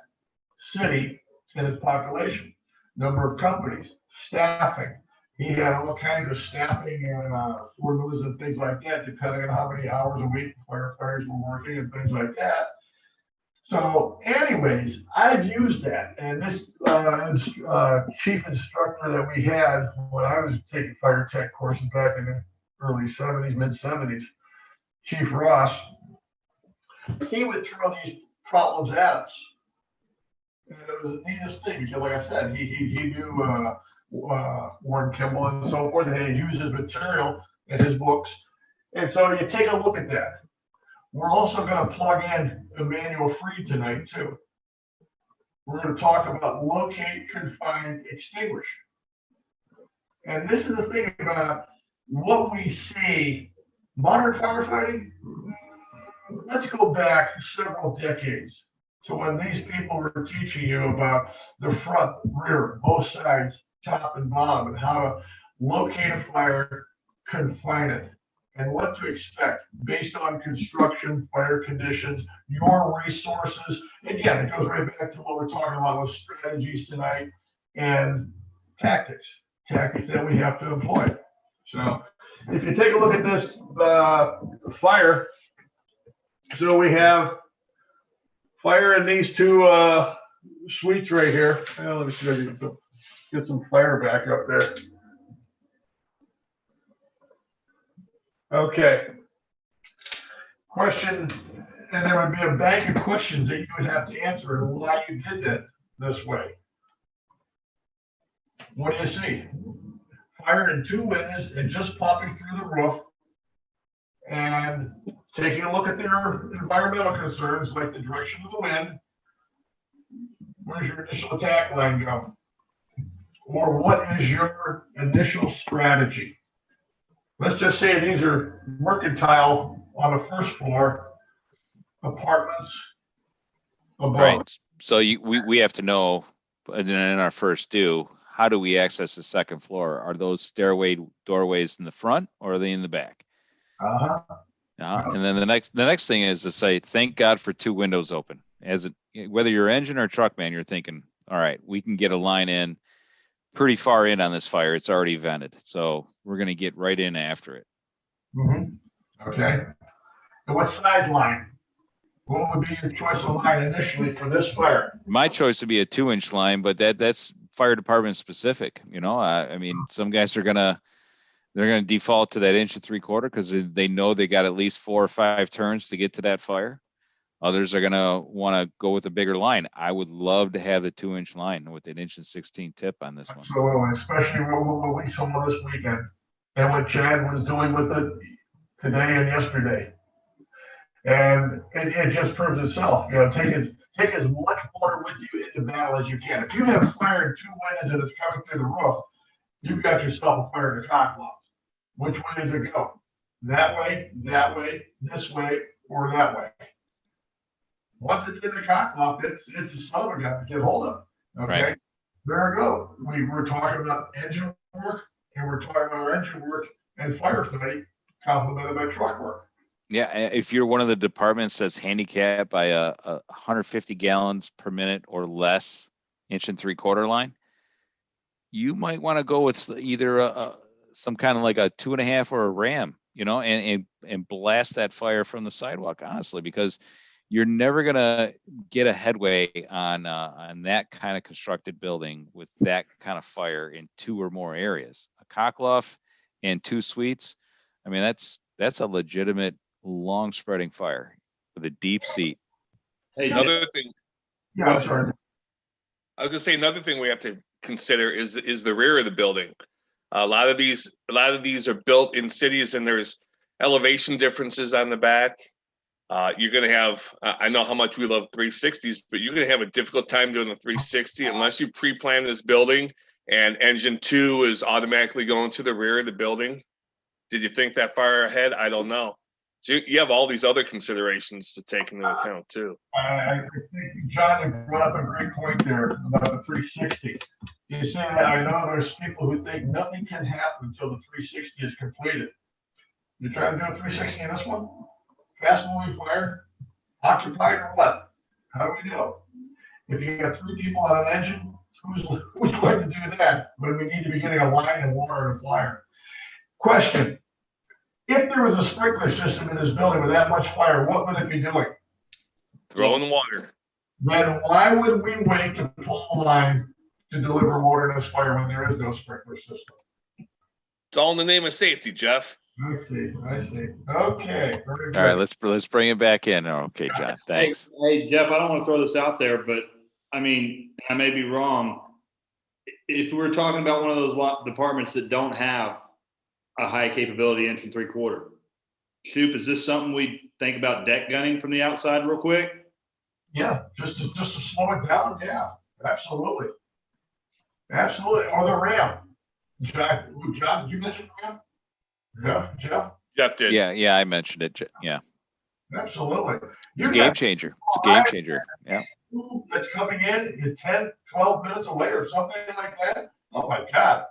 city in its population, number of companies, staffing. He had all kinds of staffing and formulas and things like that, depending on how many hours a week firefighters were working and things like that. So anyways, I've used that. And this chief instructor that we had when I was taking fire tech courses back in the early 70s, mid 70s, Chief Ross, he would throw these problems at us. And it was the neatest thing because, like I said, he knew Warren Kimball and so forth, and he used his material in his books. And so you take a look at that. We're also going to plug in Emmanuel Freed tonight, too. We're going to talk about locate, confine, extinguish. And this is the thing about what we see, modern firefighting. Let's go back several decades to when these people were teaching you about the front, rear, both sides, top and bottom, and how to locate a fire, confine it, and what to expect based on construction, fire conditions, your resources. Again, it goes right back to what we're talking about with strategies tonight and tactics that we have to employ. So if you take a look at this fire, so we have fire in these two suites right here. Let me see if I can get some fire back up there. Okay. Question, and there would be a bank of questions that you would have to answer and why you did that this way. What do you see? Fire in two windows and just popping through the roof and taking a look at their environmental concerns like the direction of the wind. Where's your initial attack line go? Or what is your initial strategy? Let's just say these are mercantile on the first floor, apartments above. Right. So we have to know, in our first due, how do we access the second floor? Are those stairway doorways in the front or are they in the back? And then the next thing is to say, thank God for two windows open. Whether you're engine or truck man, you're thinking, all right, we can get a line in pretty far in on this fire. It's already vented. So we're going to get right in after it. Mm-hmm. Okay. And what size line? What would be your choice of line initially for this fire? My choice would be a 2-inch line, but that's fire department specific. I mean, some guys they're going to default to that 1 3/4 because they know they got at least 4 or 5 turns to get to that fire. Others are going to want to go with a bigger line. I would love to have the 2-inch line with an 1.16 tip on this one. Absolutely, especially what we saw this weekend and what Chad was doing with it today and yesterday. And it just proves itself. Take as much water with you into battle as you can. If you have fire in two windows and it's coming through the roof, you've got yourself a fire in the cockloft. Which way does it go? That way, this way, or that way? Once it's in the cockloft, it's a son of a gun to get hold of. Okay, right. There we go. We're talking about engine work, and we're talking about engine work and firefighting complemented by truck work. Yeah, if you're one of the departments that's handicapped by a 150 gallons per minute or less 1 3/4 line, you might want to go with either some kind of like a 2.5 or a ram, and blast that fire from the sidewalk, honestly, because you're never gonna get a headway on that kind of constructed building with that kind of fire in 2 or more areas. A cockloft and 2 suites. I mean, that's a legitimate long spreading fire with a deep seat. Hey, another thing. Yeah, I'm sorry. I was gonna say another thing we have to consider is the rear of the building. A lot of these are built in cities, and there's elevation differences on the back. You're gonna have. I know how much we love 360s, but you're gonna have a difficult time doing a 360 unless you pre-plan this building and engine 2 is automatically going to the rear of the building. Did you think that far ahead? I don't know. So you have all these other considerations to take into account too. I think John brought up a great point there about the 360. You say that I know there's people who think nothing can happen until the 360 is completed. You're trying to do a 360 in this one? Fast moving fire? Occupied or what? How do we know? If you got 3 people on an engine, who's going to do that when we need to be getting a line of water and a flyer? Question: if there was a sprinkler system in this building with that much fire, what would it be doing? Throw in the water. Then why would we wait to pull the line to deliver water in this fire when there is no sprinkler system? It's all in the name of safety, Jeff. I see. Okay. Very good. All right, let's bring it back in. Okay, John, thanks. Hey, Jeff, I don't want to throw this out there, but I mean, I may be wrong. If we're talking about one of those departments that don't have a high capability inch and 3/4, Shupe, is this something we think about deck gunning from the outside real quick? Yeah, just to slow it down. Yeah, absolutely. Or the ramp. John, you mentioned ramp? Yeah, Jeff? Jeff did. Yeah, I mentioned it. Yeah, Absolutely. it's a game changer. It's a game changer. Yeah. That's coming in is 10, 12 minutes away or something like that. Oh my God.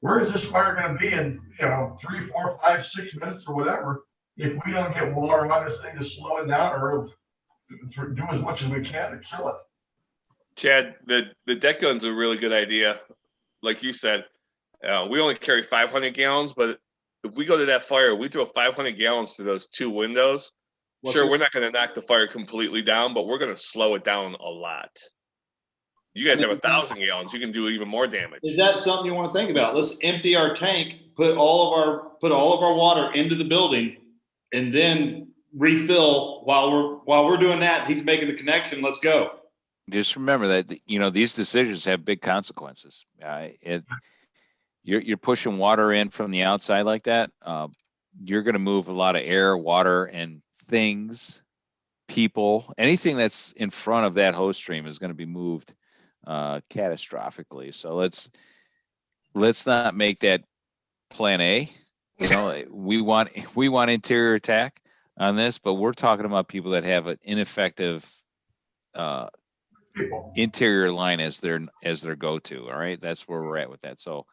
Where is this fire going to be in, 3, 4, 5, 6 minutes or whatever, if we don't get water on this thing to slow it down or do as much as we can to kill it? Chad, the deck gun's a really good idea. Like you said, we only carry 500 gallons, but if we go to that fire, we throw 500 gallons through those 2 windows. Sure, we're not going to knock the fire completely down, but we're going to slow it down a lot. You guys have 1,000 gallons. You can do even more damage. Is that something you want to think about? Let's empty our tank, put all of our water into the building, and then refill while we're doing that. He's making the connection. Let's go. Just remember that these decisions have big consequences. You're pushing water in from the outside like that. You're going to move a lot of air, water, and things, people, anything that's in front of that hose stream is going to be moved catastrophically. So let's not make that plan A. We want interior attack on this, but we're talking about people that have an ineffective interior line as their go-to. All right, that's where we're at with that. So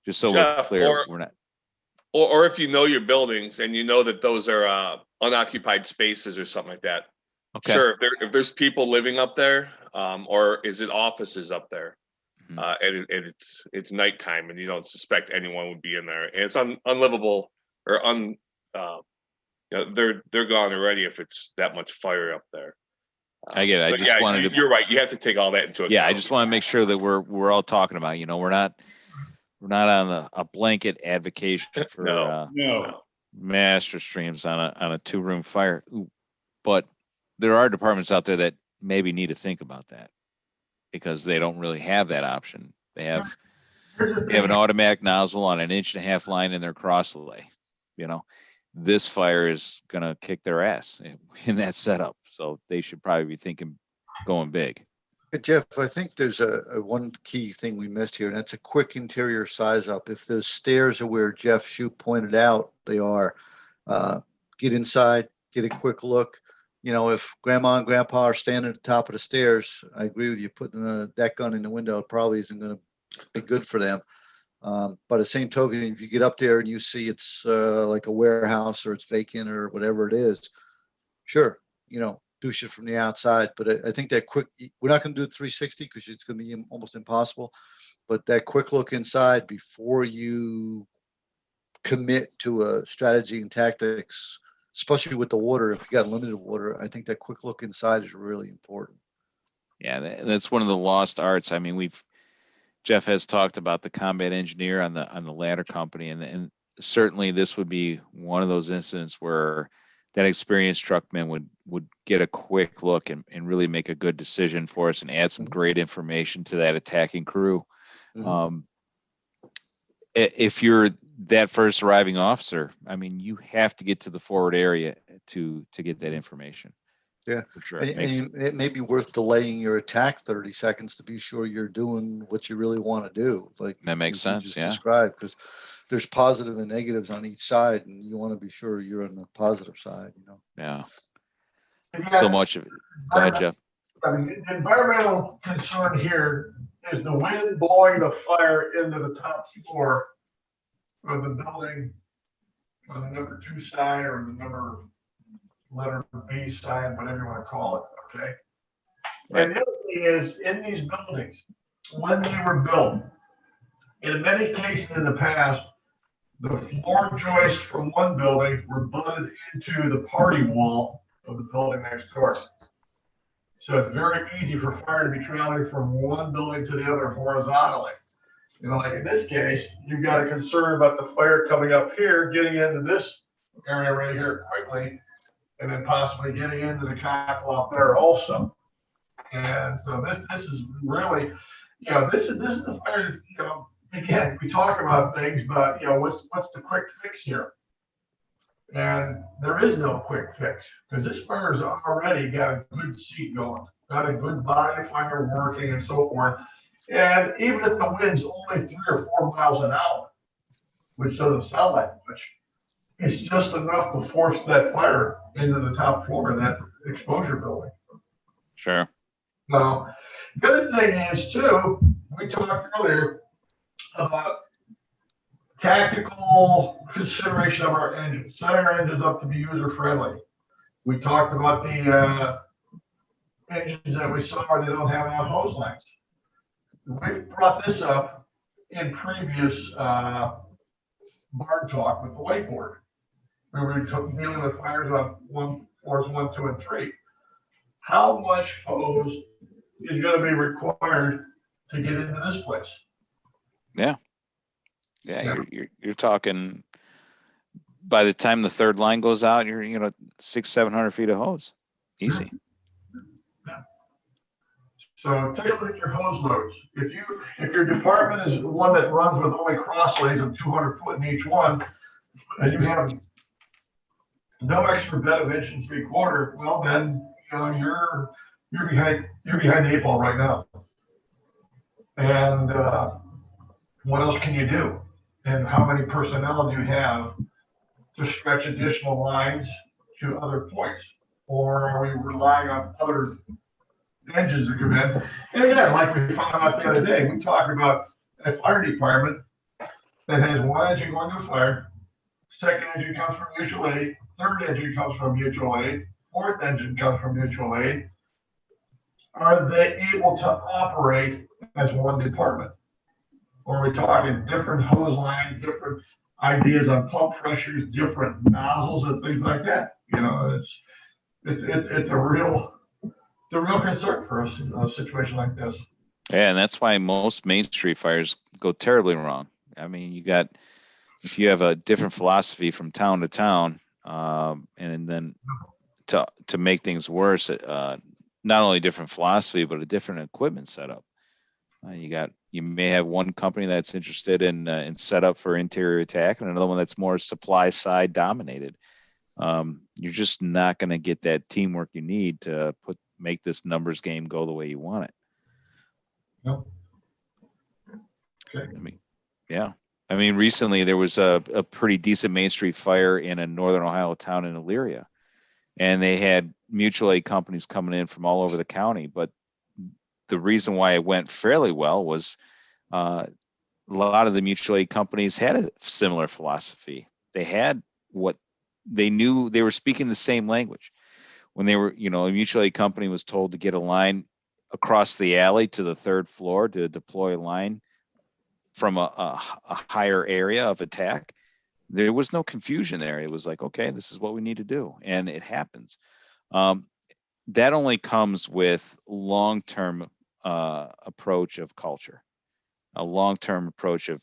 just so Jeff, we're clear, we're not. Or if you know your buildings and you know that those are unoccupied spaces or something like that. Okay. Sure, if there's people living up there, or is it offices up there, and it's nighttime and you don't suspect anyone would be in there, and it's unlivable or they're gone already if it's that much fire up there. I get it. I just wanted to. You're right. You have to take all that into account. Yeah, I just want to make sure that we're all talking about. We're not on a blanket advocation for No. master streams on a 2-room fire. But there are departments out there that maybe need to think about that because they don't really have that option. They have an automatic nozzle on an 1.5-inch line in their cross lay. This fire is going to kick their ass in that setup. So they should probably be thinking going big. Hey, Jeff, I think there's a one key thing we missed here, and that's a quick interior size up. If those stairs are where Jeff Shupe pointed out they are, get inside, get a quick look. If grandma and grandpa are standing at the top of the stairs, I agree with you. Putting that gun in the window probably isn't going to be good for them. But at the same token, if you get up there and you see it's like a warehouse or it's vacant or whatever it is, sure, douche it from the outside. But I think that quick, we're not going to do 360 because it's going to be almost impossible. But that quick look inside before you commit to a strategy and tactics, especially with the water, if you got limited water, I think that quick look inside is really important. Yeah, that's one of the lost arts. I mean, Jeff has talked about the combat engineer on the ladder company, and certainly this would be one of those incidents where that experienced truckman would get a quick look and really make a good decision for us and add some great information to that attacking crew. Mm-hmm. If you're that first arriving officer, I mean, you have to get to the forward area to get that information. Yeah, for sure. And it may be worth delaying your attack 30 seconds to be sure you're doing what you really want to do. Like that makes sense. Yeah, described, because there's positive and negatives on each side, and you want to be sure you're on the positive side. Yeah. So much of it. Go ahead, Jeff. I mean, the environmental concern here is the wind blowing the fire into the top floor of the building on the number 2 sign or the letter B sign, whatever you want to call it. Okay. Right. And the other thing is, in these buildings, when they were built, in many cases in the past, the floor joists from one building were butted into the party wall of the building next door. So it's very easy for fire to be traveling from one building to the other horizontally. You know, like in this case, you've got a concern about the fire coming up here, getting into this area right here quickly, and then possibly getting into the cockle up there also. And so this is really, you know, this is the fire, you know, again, we talk about things, but you know, what's the quick fix here? And there is no quick fix, because this fire's already got a good seat going, got a good body of fire working and so forth. And even if the wind's only 3 or 4 miles an hour, which doesn't sound like much, it's just enough to force that fire into the top floor of that exposure building. Sure. Now, the other thing is too, we talked earlier about tactical consideration of our engines, setting our engines up to be user friendly. We talked about the engines that we saw where they don't have enough hose lines. We brought this up in previous barn talk with the wakeboard. We were dealing with fires on floors 1, 2, and 3. How much hose is going to be required to get into this place? Yeah. You're talking, by the time the third line goes out, you're 600-700 feet of hose, easy. Yeah. So take a look at your hose loads. If your department is one that runs with only cross lanes of 200 foot in each one, and you have no extra bed of 1 3/4, well then you're behind the 8 ball right now. And what else can you do? And how many personnel do you have to stretch additional lines to other points? Or are we relying on other engines to come in? And again, like we found out the other day, we talked about a fire department that has one engine going to fire, second engine comes from mutual aid, third engine comes from mutual aid, fourth engine comes from mutual aid. Are they able to operate as one department? Or are we talking different hose lines, different ideas on pump pressures, different nozzles and things like that? You know, it's a real concern for us in a situation like this. Yeah, and that's why most Main Street fires go terribly wrong. I mean, if you have a different philosophy from town to town, and then to make things worse, not only different philosophy, but a different equipment setup. You may have one company that's interested in setup for interior attack, and another one that's more supply side dominated. You're just not going to get that teamwork you need to make this numbers game go the way you want it. No. Okay. I mean, recently there was a pretty decent Main Street fire in a northern Ohio town in Elyria, and they had mutual aid companies coming in from all over the county. But the reason why it went fairly well was a lot of the mutual aid companies had a similar philosophy. They had what they knew, they were speaking the same language. When they were, a mutual aid company was told to get a line across the alley to the 3rd floor to deploy a line from a higher area of attack, there was no confusion there. It was like, okay, this is what we need to do. And it happens. That only comes with long-term approach of culture, a long-term approach of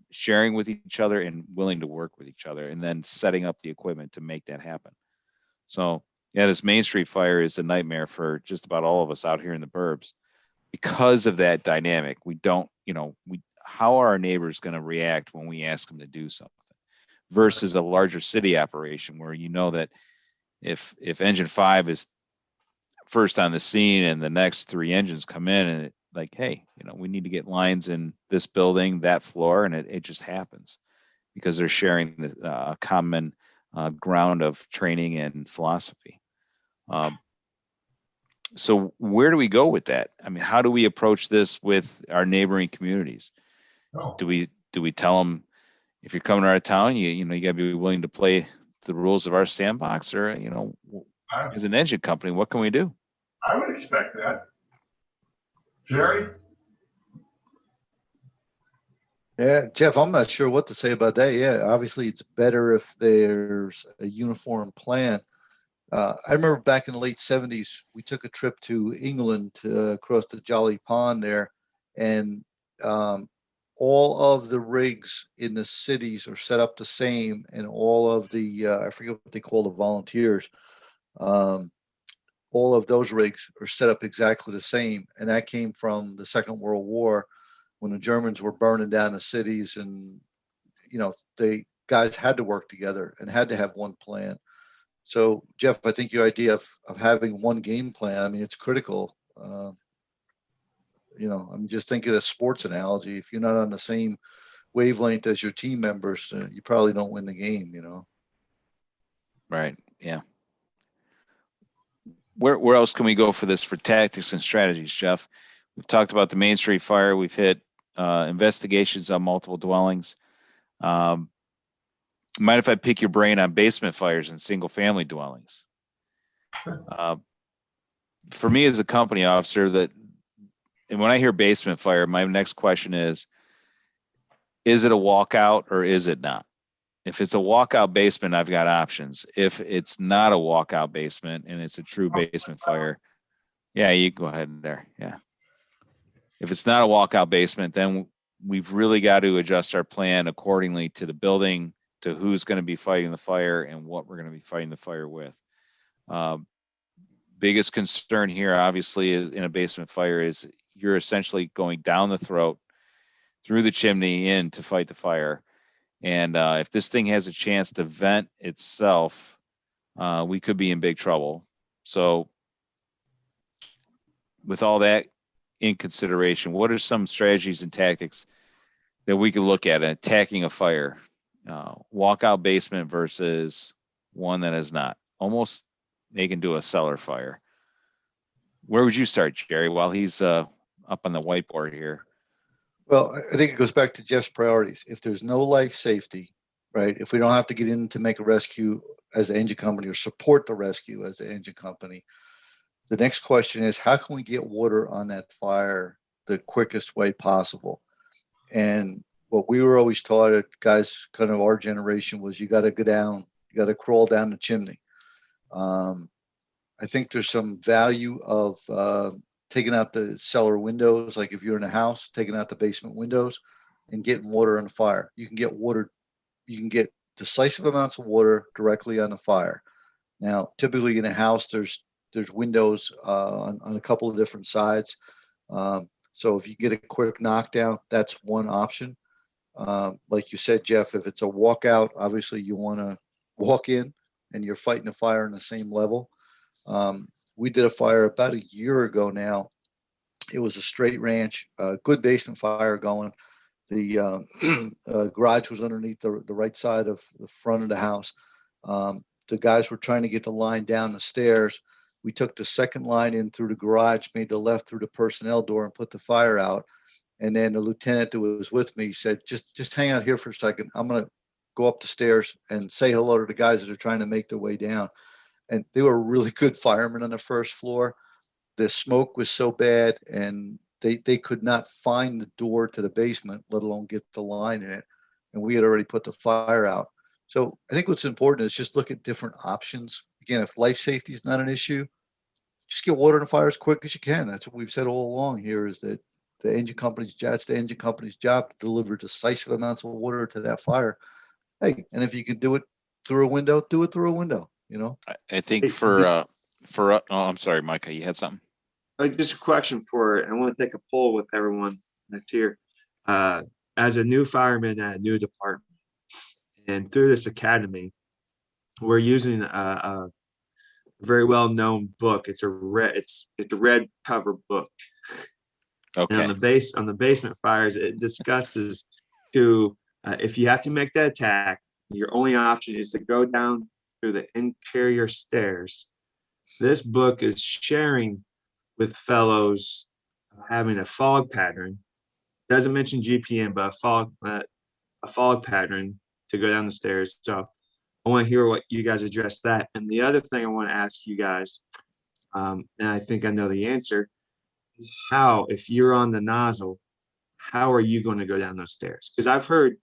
sharing with each other and willing to work with each other, and then setting up the equipment to make that happen. So yeah, this Main Street fire is a nightmare for just about all of us out here in the burbs because of that dynamic. We don't, how are our neighbors going to react when we ask them to do something versus a larger city operation where that if engine 5 is first on the scene and the next 3 engines come in and like, hey, we need to get lines in this building, that floor, and it just happens because they're sharing the common ground of training and philosophy. So where do we go with that? I mean, how do we approach this with our neighboring communities? Oh. Do we tell them, if you're coming out of town, you got to be willing to play the rules of our sandbox, or as an engine company, what can we do? I would expect that. Jerry? Yeah, Jeff, I'm not sure what to say about that. Yeah, obviously it's better if there's a uniform plan. I remember back in the late 70s, we took a trip to England to across the Jolly Pond there, and all of the rigs in the cities are set up the same, and all of the I forget what they call the volunteers. Um, all of those rigs are set up exactly the same, and that came from the Second World War when the Germans were burning down the cities, and they guys had to work together and had to have one plan. So, Jeff, I think your idea of having one game plan, I mean, it's critical. I'm just thinking of a sports analogy. If you're not on the same wavelength as your team members, you probably don't win the game. Right. Yeah. Where else can we go for this for tactics and strategies, Jeff? We've talked about the Main Street fire. We've hit investigations on multiple dwellings. Mind if I pick your brain on basement fires and single family dwellings? For me as a company officer, and when I hear basement fire, my next question is it a walkout or is it not? If it's a walkout basement, I've got options. If it's not a walkout basement and it's a true basement fire, yeah, you go ahead there. Yeah. If it's not a walkout basement, then we've really got to adjust our plan accordingly to the building, to who's going to be fighting the fire and what we're going to be fighting the fire with. Biggest concern here, obviously, is in a basement fire is you're essentially going down the throat, through the chimney in to fight the fire. And if this thing has a chance to vent itself, we could be in big trouble. So with all that in consideration, what are some strategies and tactics that we could look at in attacking a fire? Walkout basement versus one that is not. Almost they can do a cellar fire. Where would you start, Jerry, while he's up on the whiteboard here? Well, I think it goes back to Jeff's priorities. If there's no life safety, right? If we don't have to get in to make a rescue as an engine company or support the rescue as an engine company, the next question is how can we get water on that fire the quickest way possible? And what we were always taught, guys, kind of our generation, was you got to go down, you got to crawl down the chimney. I think there's some value of taking out the cellar windows, like if you're in a house, taking out the basement windows and getting water on the fire. You can get decisive amounts of water directly on the fire. Now, typically in a house, there's windows on a couple of different sides. So if you get a quick knockdown, that's one option. Like you said, Jeff, if it's a walkout, obviously you want to walk in and you're fighting a fire on the same level. We did a fire about a year ago now. It was a straight ranch, good basement fire going. The garage was underneath the right side of the front of the house. The guys were trying to get the line down the stairs. We took the second line in through the garage, made the left through the personnel door and put the fire out. And then the lieutenant that was with me said, just hang out here for a second. I'm going to go up the stairs and say hello to the guys that are trying to make their way down. And they were really good firemen on the first floor. The smoke was so bad and they could not find the door to the basement, let alone get the line in it. And we had already put the fire out. So I think what's important is just look at different options. Again, if life safety is not an issue, just get water in the fire as quick as you can. That's what we've said all along here, is that the engine company's job to deliver decisive amounts of water to that fire. Hey, and if you can do it through a window, do it through a window. I think oh, I'm sorry, Micah, you had something. Just a question I want to take a poll with everyone that's here. As a new fireman at a new department, and through this academy, we're using a very well-known book. It's a red cover book. Okay. And on the basement fires, it discusses if you have to make that attack, your only option is to go down through the interior stairs. This book is sharing with fellows having a fog pattern. Doesn't mention GPM, but a fog pattern to go down the stairs. So I want to hear what you guys address that. And the other thing I want to ask you guys, and I think I know the answer, is how, if you're on the nozzle, how are you going to go down those stairs? Because I've heard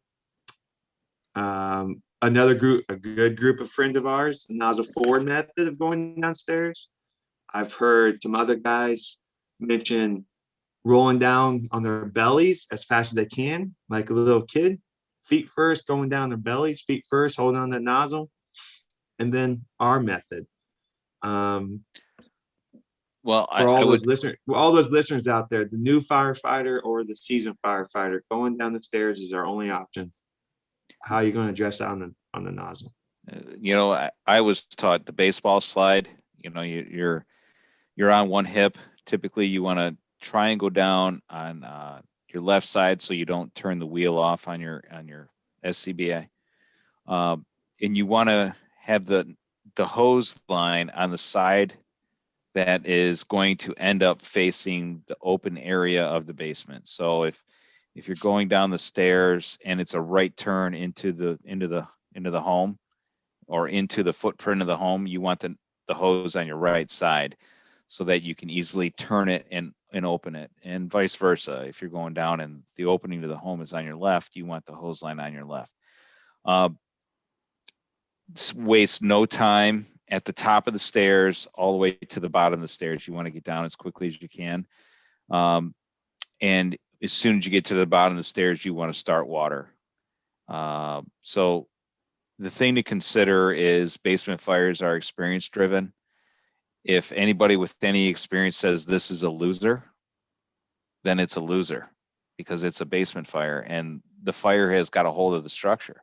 another group, a good group of friend of ours, the nozzle forward method of going downstairs. I've heard some other guys mention rolling down on their bellies as fast as they can, like a little kid, feet first, going down their bellies, feet first, holding on the nozzle, and then our method. Well, For all I those would, listeners, all those listeners out there, the new firefighter or the seasoned firefighter, going down the stairs is our only option. How are you going to address that on the nozzle? I was taught the baseball slide. You're on one hip. Typically, you want to try and go down on your left side so you don't turn the wheel off on your SCBA. And you want to have the hose line on the side that is going to end up facing the open area of the basement. So if you're going down the stairs and it's a right turn into the home or into the footprint of the home, you want the hose on your right side so that you can easily turn it and open it, and vice versa. If you're going down and the opening to the home is on your left, you want the hose line on your left. Waste no time at the top of the stairs all the way to the bottom of the stairs. You want to get down as quickly as you can. And as soon as you get to the bottom of the stairs, you want to start water. So the thing to consider is basement fires are experience driven. If anybody with any experience says this is a loser, then it's a loser because it's a basement fire and the fire has got a hold of the structure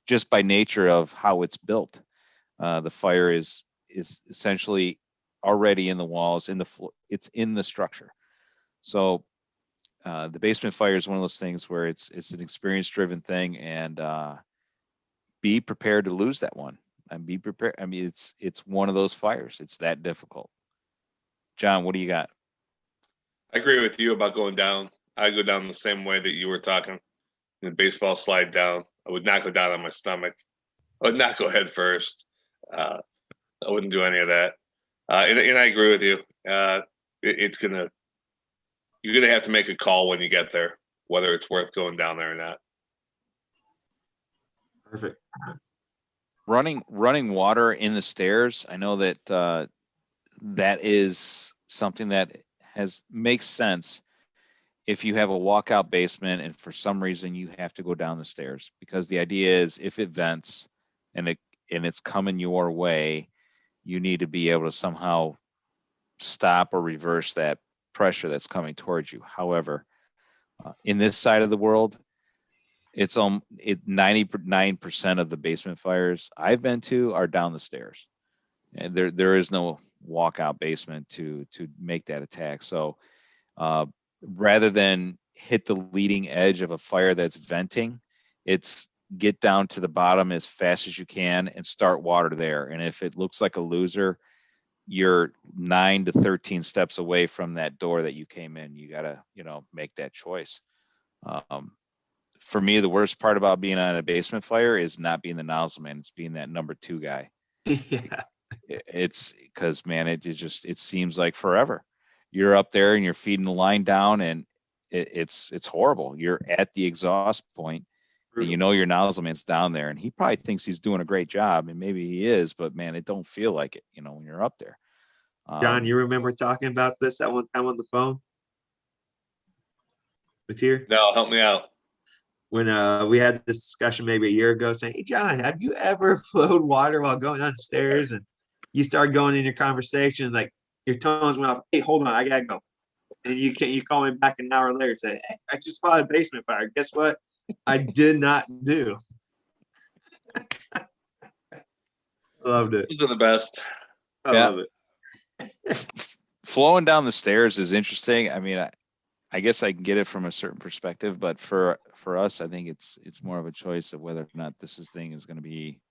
just by nature of how it's built. The fire is essentially already in the walls, it's in the structure. So the basement fire is one of those things where it's an experience driven thing, and be prepared to lose that one. And be prepared. I mean, it's one of those fires. It's that difficult. John, what do you got? I agree with you about going down. I go down the same way that you were talking. The baseball slide down. I would not go down on my stomach. I would not go head first. I wouldn't do any of that. And I agree with you. You're gonna have to make a call when you get there, whether it's worth going down there or not. Perfect. Running water in the stairs. I know that that is something that makes sense if you have a walkout basement and for some reason you have to go down the stairs, because the idea is if it vents and it's coming your way, you need to be able to somehow stop or reverse that pressure that's coming towards you. However, in this side of the world, it's 99% of the basement fires I've been to are down the stairs, and there is no walkout basement to make that attack. So rather than hit the leading edge of a fire that's venting, it's get down to the bottom as fast as you can and start water there. And if it looks like a loser, you're 9 to 13 steps away from that door that you came in. You got to, make that choice. For me, the worst part about being on a basement fire is not being the nozzle man. It's being that number 2 guy. Yeah. It's because, man, it seems like forever. You're up there and you're feeding the line down, and it's horrible. You're at the exhaust point, and your nozzle man's down there, and he probably thinks he's doing a great job, and maybe he is, but man, it don't feel like it, when you're up there. John, you remember talking about this at one time on the phone with you? No, help me out. When we had this discussion maybe a year ago, saying, "Hey, John, have you ever flowed water while going downstairs?" And you started going in your conversation, like your tones went off. Hey, hold on, I gotta go. And you call me back an hour later and say, "Hey, I just fought a basement fire. Guess what? I did not do." Loved it. These are the best. I love it. Flowing down the stairs is interesting. I mean, I guess I can get it from a certain perspective, but for us, I think it's more of a choice of whether or not this thing is going to be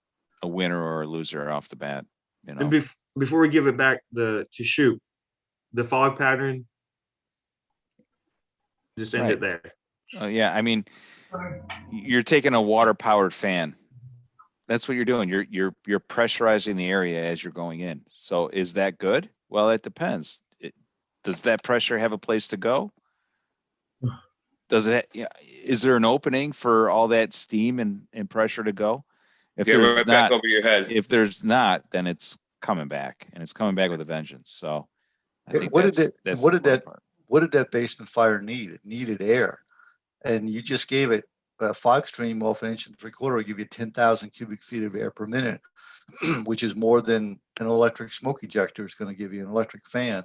a winner or a loser off the bat. And before we give it back to Shupe, the fog pattern, just end it there. Yeah, I mean, you're taking a water powered fan. That's what you're doing. You're pressurizing the area as you're going in. So is that good? Well, it depends. does that pressure have a place to go? Does it, is there an opening for all that steam and pressure to go? If Get there's right back not, over your head. if there's not, then it's coming back, and it's coming back with a vengeance. So I think What did that's what the did that part. what did that basement fire need? It needed air, and you just gave it a fog stream off an 1 3/4 will give you 10,000 cubic feet of air per minute, which is more than an electric smoke ejector is going to give you, an electric fan.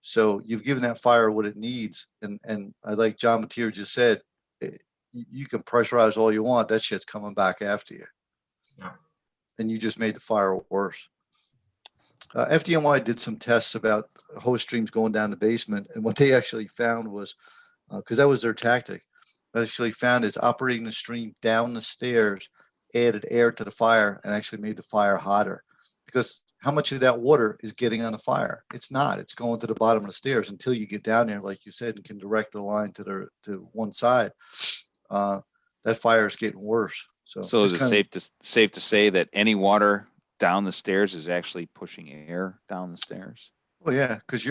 So you've given that fire what it needs, and I like John Mateer just said, you can pressurize all you want, that shit's coming back after you. Yeah. And you just made the fire worse. FDNY did some tests about hose streams going down the basement, and what they actually found was, because that was their tactic, actually found is operating the stream down the stairs added air to the fire and actually made the fire hotter. Because how much of that water is getting on the fire? It's not. It's going to the bottom of the stairs until you get down there, like you said, and can direct the line to one side. That fire is getting worse. So is it safe to say that any water down the stairs is actually pushing air down the stairs? Well, yeah, because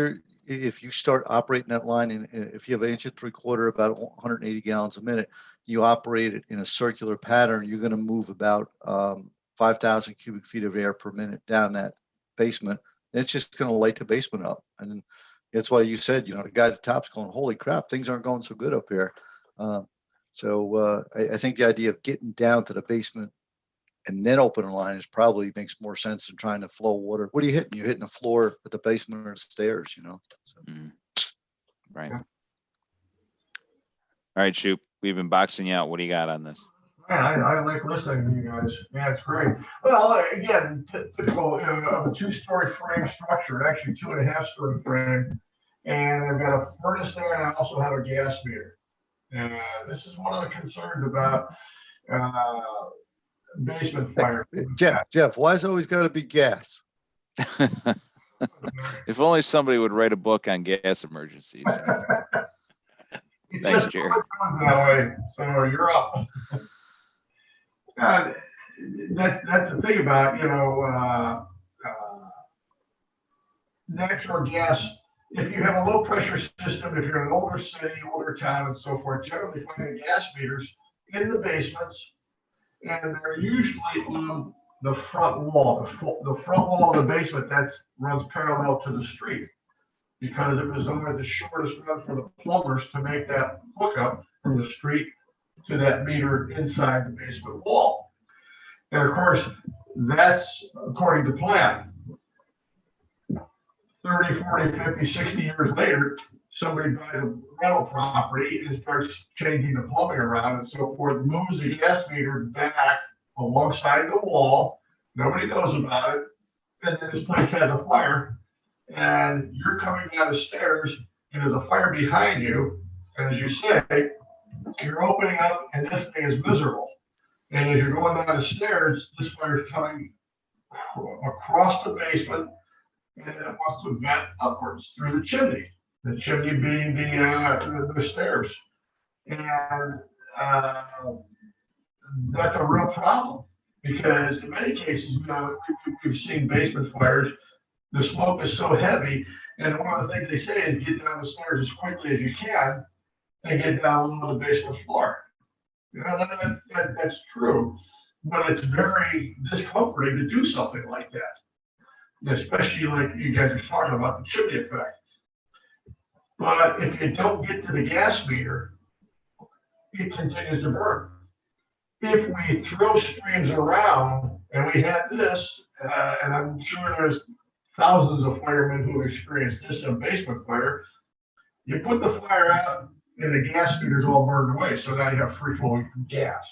if you start operating that line, and if you have an 1 3/4, about 180 gallons a minute, you operate it in a circular pattern, you're going to move about 5,000 cubic feet of air per minute down that basement. And it's just going to light the basement up. And that's why you said, the guy at the top's going, holy crap, things aren't going so good up here. I think the idea of getting down to the basement and then open a line probably makes more sense than trying to flow water. What are you hitting? You're hitting the floor at the basement or the stairs, So. Right. All right, Shupe, we've been boxing you out. What do you got on this? Man, I like listening to you guys. Yeah, it's great. Well, again, typical of a 2-story frame structure, actually 2.5-story frame. And I've got a furnace there, and I also have a gas meter. And this is one of the concerns about basement fire. Jeff, why is it always got to be gas? If only somebody would write a book on gas emergencies. Thanks, Jerry. That way, so you're up. That's the thing about natural gas. If you have a low pressure system, if you're in an older city, older town, and so forth, generally finding gas meters in the basements, and they're usually on the front wall, the front wall of the basement that runs parallel to the street, because it was only the shortest run for the plumbers to make that hookup from the street to that meter inside the basement wall. And of course, that's according to plan. 30, 40, 50, 60 years later, somebody buys a rental property and starts changing the plumbing around and so forth, moves the gas meter back alongside the wall. Nobody knows about it. And then this place has a fire, and you're coming down the stairs, and there's a fire behind you. And as you say, you're opening up, and this thing is miserable. And as you're going down the stairs, this fire is coming across the basement, and it wants to vent upwards through the chimney being the stairs. And that's a real problem, because in many cases, we've seen basement fires, the smoke is so heavy, and one of the things they say is get down the stairs as quickly as you can and get down low to the basement floor. That's true, but it's very discomforting to do something like that, especially like you guys are talking about the chimney effect. But if you don't get to the gas meter, it continues to burn. If we throw streams around, and we had this, and I'm sure there's thousands of firemen who have experienced this in basement fire, you put the fire out and the gas meter's all burned away. So now you have free flowing gas.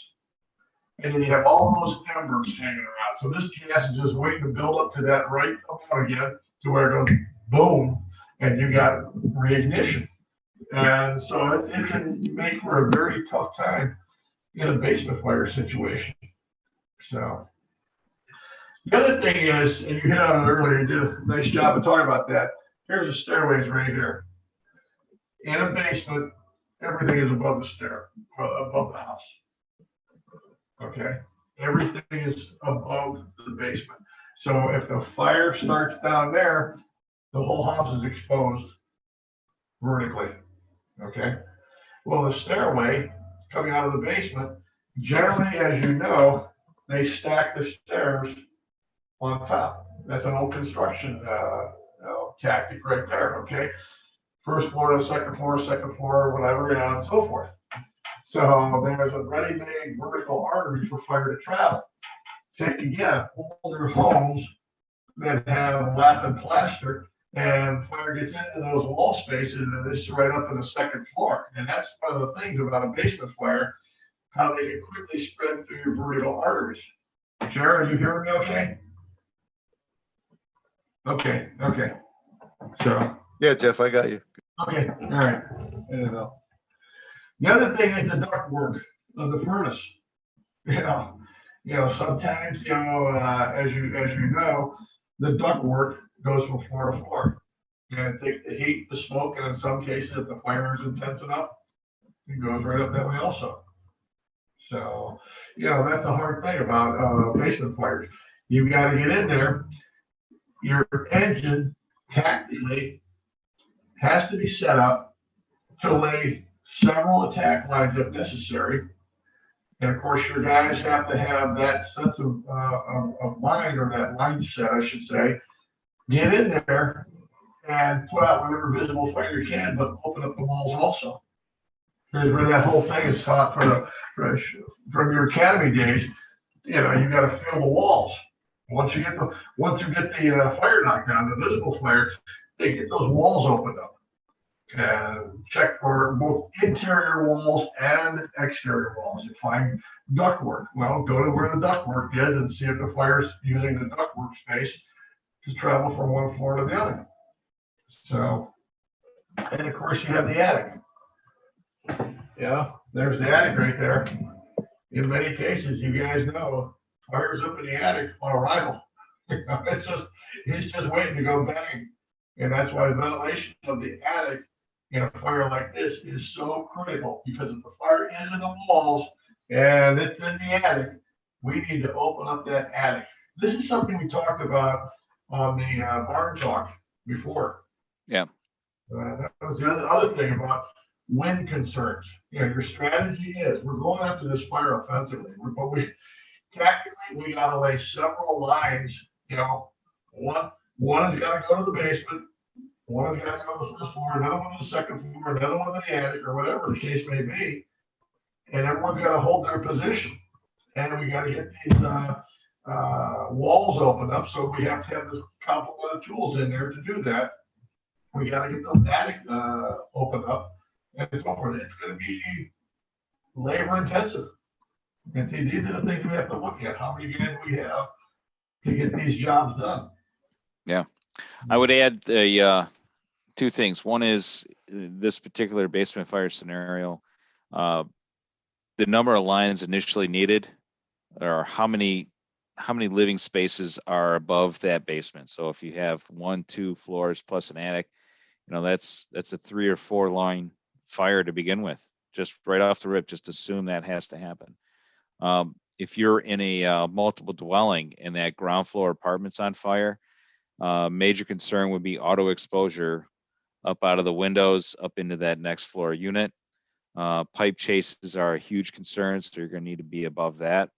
And then you have all those embers hanging around. So this gas is just waiting to build up to that right amount again to where it goes boom, and you got reignition. And so it can make for a very tough time in a basement fire situation. So the other thing is, and you hit on it earlier, you did a nice job of talking about that. Here's the stairways right here. In a basement, everything is above the stair, above the house. Okay, everything is above the basement. So if the fire starts down there, the whole house is exposed vertically. Okay. Well, the stairway coming out of the basement, generally, as you know, they stack the stairs on top. That's an old construction tactic right there. Okay. First floor to second floor, whatever, and so forth. So there's a ready-made vertical artery for fire to travel. Take again older homes that have lath and plaster, and fire gets into those wall spaces, and it's right up in the second floor. And that's one of the things about a basement fire, how they can quickly spread through your vertical arteries. Jared, are you hearing me okay? Okay. So. Yeah, Jeff, I got you. Okay, all right. There you go. The other thing is the duct work of the furnace. Sometimes, as you know, the duct work goes from floor to floor. And it takes the heat, the smoke, and in some cases, if the fire is intense enough, it goes right up that way also. So, that's a hard thing about basement fires. You've got to get in there. Your engine tactically has to be set up to lay several attack lines if necessary. And of course, your guys have to have that sense of mind, or that mindset, I should say. Get in there and put out whatever visible fire you can, but open up the walls also. Here's where that whole thing is taught from your academy days. You got to feel the walls. Once you get the fire knocked down, the visible fire, they get those walls opened up. And check for both interior walls and exterior walls. You find ductwork. Well, go to where the ductwork is and see if the fire's using the ductwork space to travel from one floor to the other. So, and of course, you have the attic. Yeah, there's the attic right there. In many cases, you guys know, fires up in the attic on arrival. It's just waiting to go bang. And that's why ventilation of the attic in a fire like this is so critical, because if the fire is in the walls and it's in the attic, we need to open up that attic. This is something we talked about on the barn talk before. Yeah. That was the other thing about wind concerns. Your strategy is, we're going after this fire offensively, but tactically, we got to lay several lines. One has got to go to the basement. One has got to go to the first floor, another one to the second floor, another one to the attic, or whatever the case may be. And everyone's got to hold their position. And we got to get these walls opened up. So we have to have this complement of tools in there to do that. We got to get the attic opened up and so forth. It's going to be labor intensive. And see, these are the things we have to look at. How many guys we have to get these jobs done? Yeah. I would add the two things. One is this particular basement fire scenario, the number of lines initially needed, or how many living spaces are above that basement. So if you have 1-2 floors plus an attic, that's a 3 or 4 line fire to begin with. Just right off the rip, just assume that has to happen. If you're in a multiple dwelling and that ground floor apartment's on fire, major concern would be auto exposure up out of the windows up into that next floor unit. Pipe chases are a huge concern, so you're going to need to be above that.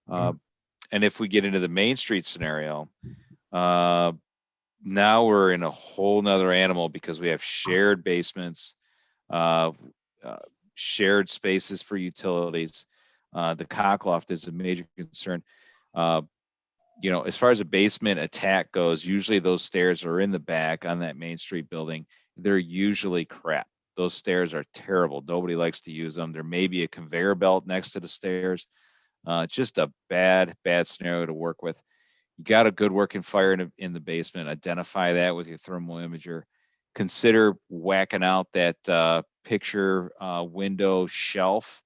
And if we get into the Main Street scenario, now we're in a whole nother animal, because we have shared basements, shared spaces for utilities. The cockloft is a major concern. As far as a basement attack goes, usually those stairs are in the back on that Main Street building. They're usually crap. Those stairs are terrible. Nobody likes to use them. There may be a conveyor belt next to the stairs. Just a bad scenario to work with. You got a good working fire in the basement. Identify that with your thermal imager. Consider whacking out that picture window shelf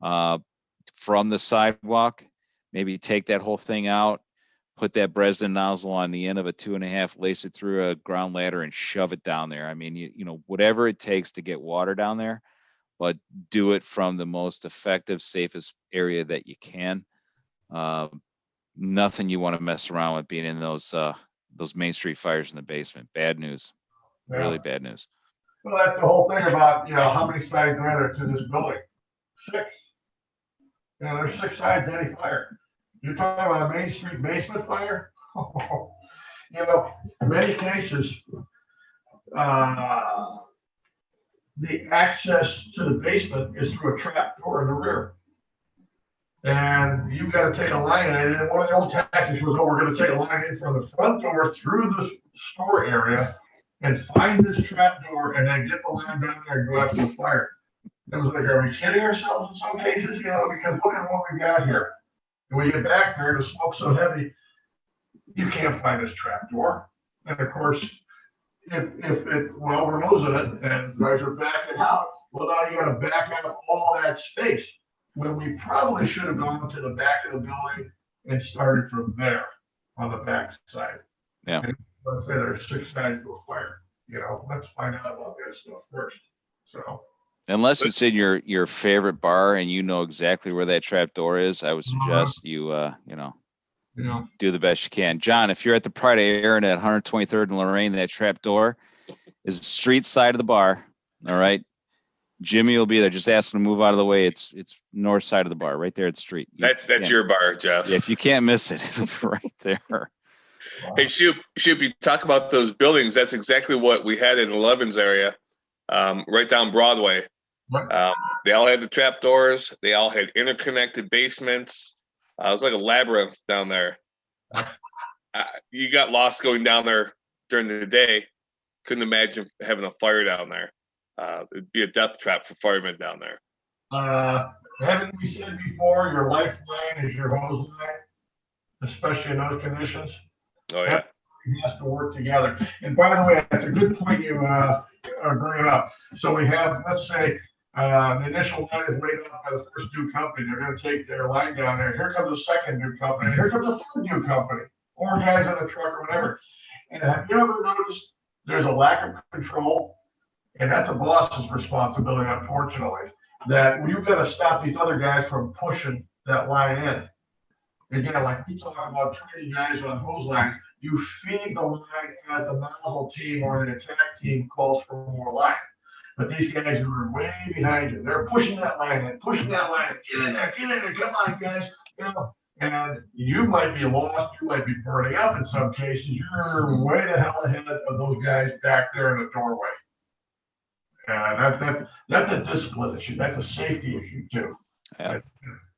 from the sidewalk. Maybe take that whole thing out, put that Bresnan nozzle on the end of a 2.5, lace it through a ground ladder and shove it down there. I mean, whatever it takes to get water down there, but do it from the most effective, safest area that you can. Nothing you want to mess around with being in those Main Street fires in the basement. Bad news, really bad news. Well, that's the whole thing about, how many sides are there to this building? 6. There's 6 sides to any fire. You're talking about a Main Street basement fire? In many cases, the access to the basement is through a trap door in the rear. And you've got to take a line in, and one of the old tactics was, we're going to take a line in from the front door through the store area and find this trap door and then get the line down there and go after the fire. It was like, are we kidding ourselves in some cases? Because look at what we got here. And when you get back there, the smoke's so heavy, you can't find this trap door. And of course, we're losing it and guys are backing out. Well, now you got to back out all that space when we probably should have gone to the back of the building and started from there on the back side. Yeah. And let's say there's 6 sides to a fire. Let's find out about that stuff first. So. Unless it's in your favorite bar and you know exactly where that trap door is, I would suggest you do the best you can. John, if you're at the Pride of Aaron at 123rd and Lorraine, that trap door is the street side of the bar. All right. Jimmy will be there. Just ask him to move out of the way. It's north side of the bar, right there at the street. That's your bar, Jeff. Yeah, if you can't miss it, it'll be right there. Hey, Shupe, you talk about those buildings. That's exactly what we had in Levin's area, right down Broadway. They all had the trap doors. They all had interconnected basements. It was like a labyrinth down there. You got lost going down there during the day. Couldn't imagine having a fire down there. It'd be a death trap for firemen down there. Haven't we said before, your lifeline is your hose line, especially in those conditions? Oh, yeah. It has to work together. And by the way, that's a good point you are bringing up. So we have, let's say, the initial line is laid out by the first new company. They're going to take their line down there. Here comes the second new company. And here comes the third new company, or guys in a truck or whatever. And have you ever noticed there's a lack of control? And that's a boss's responsibility, unfortunately, that you've got to stop these other guys from pushing that line in. Again, like we talk about training guys on hose lines, you feed the line as a nozzle team or an attack team calls for more line. But these guys who are way behind you, they're pushing that line in, get in there, come on, guys. And you might be lost, you might be burning up in some cases. You're way the hell ahead of those guys back there in the doorway. That's a discipline issue. That's a safety issue too. Yeah.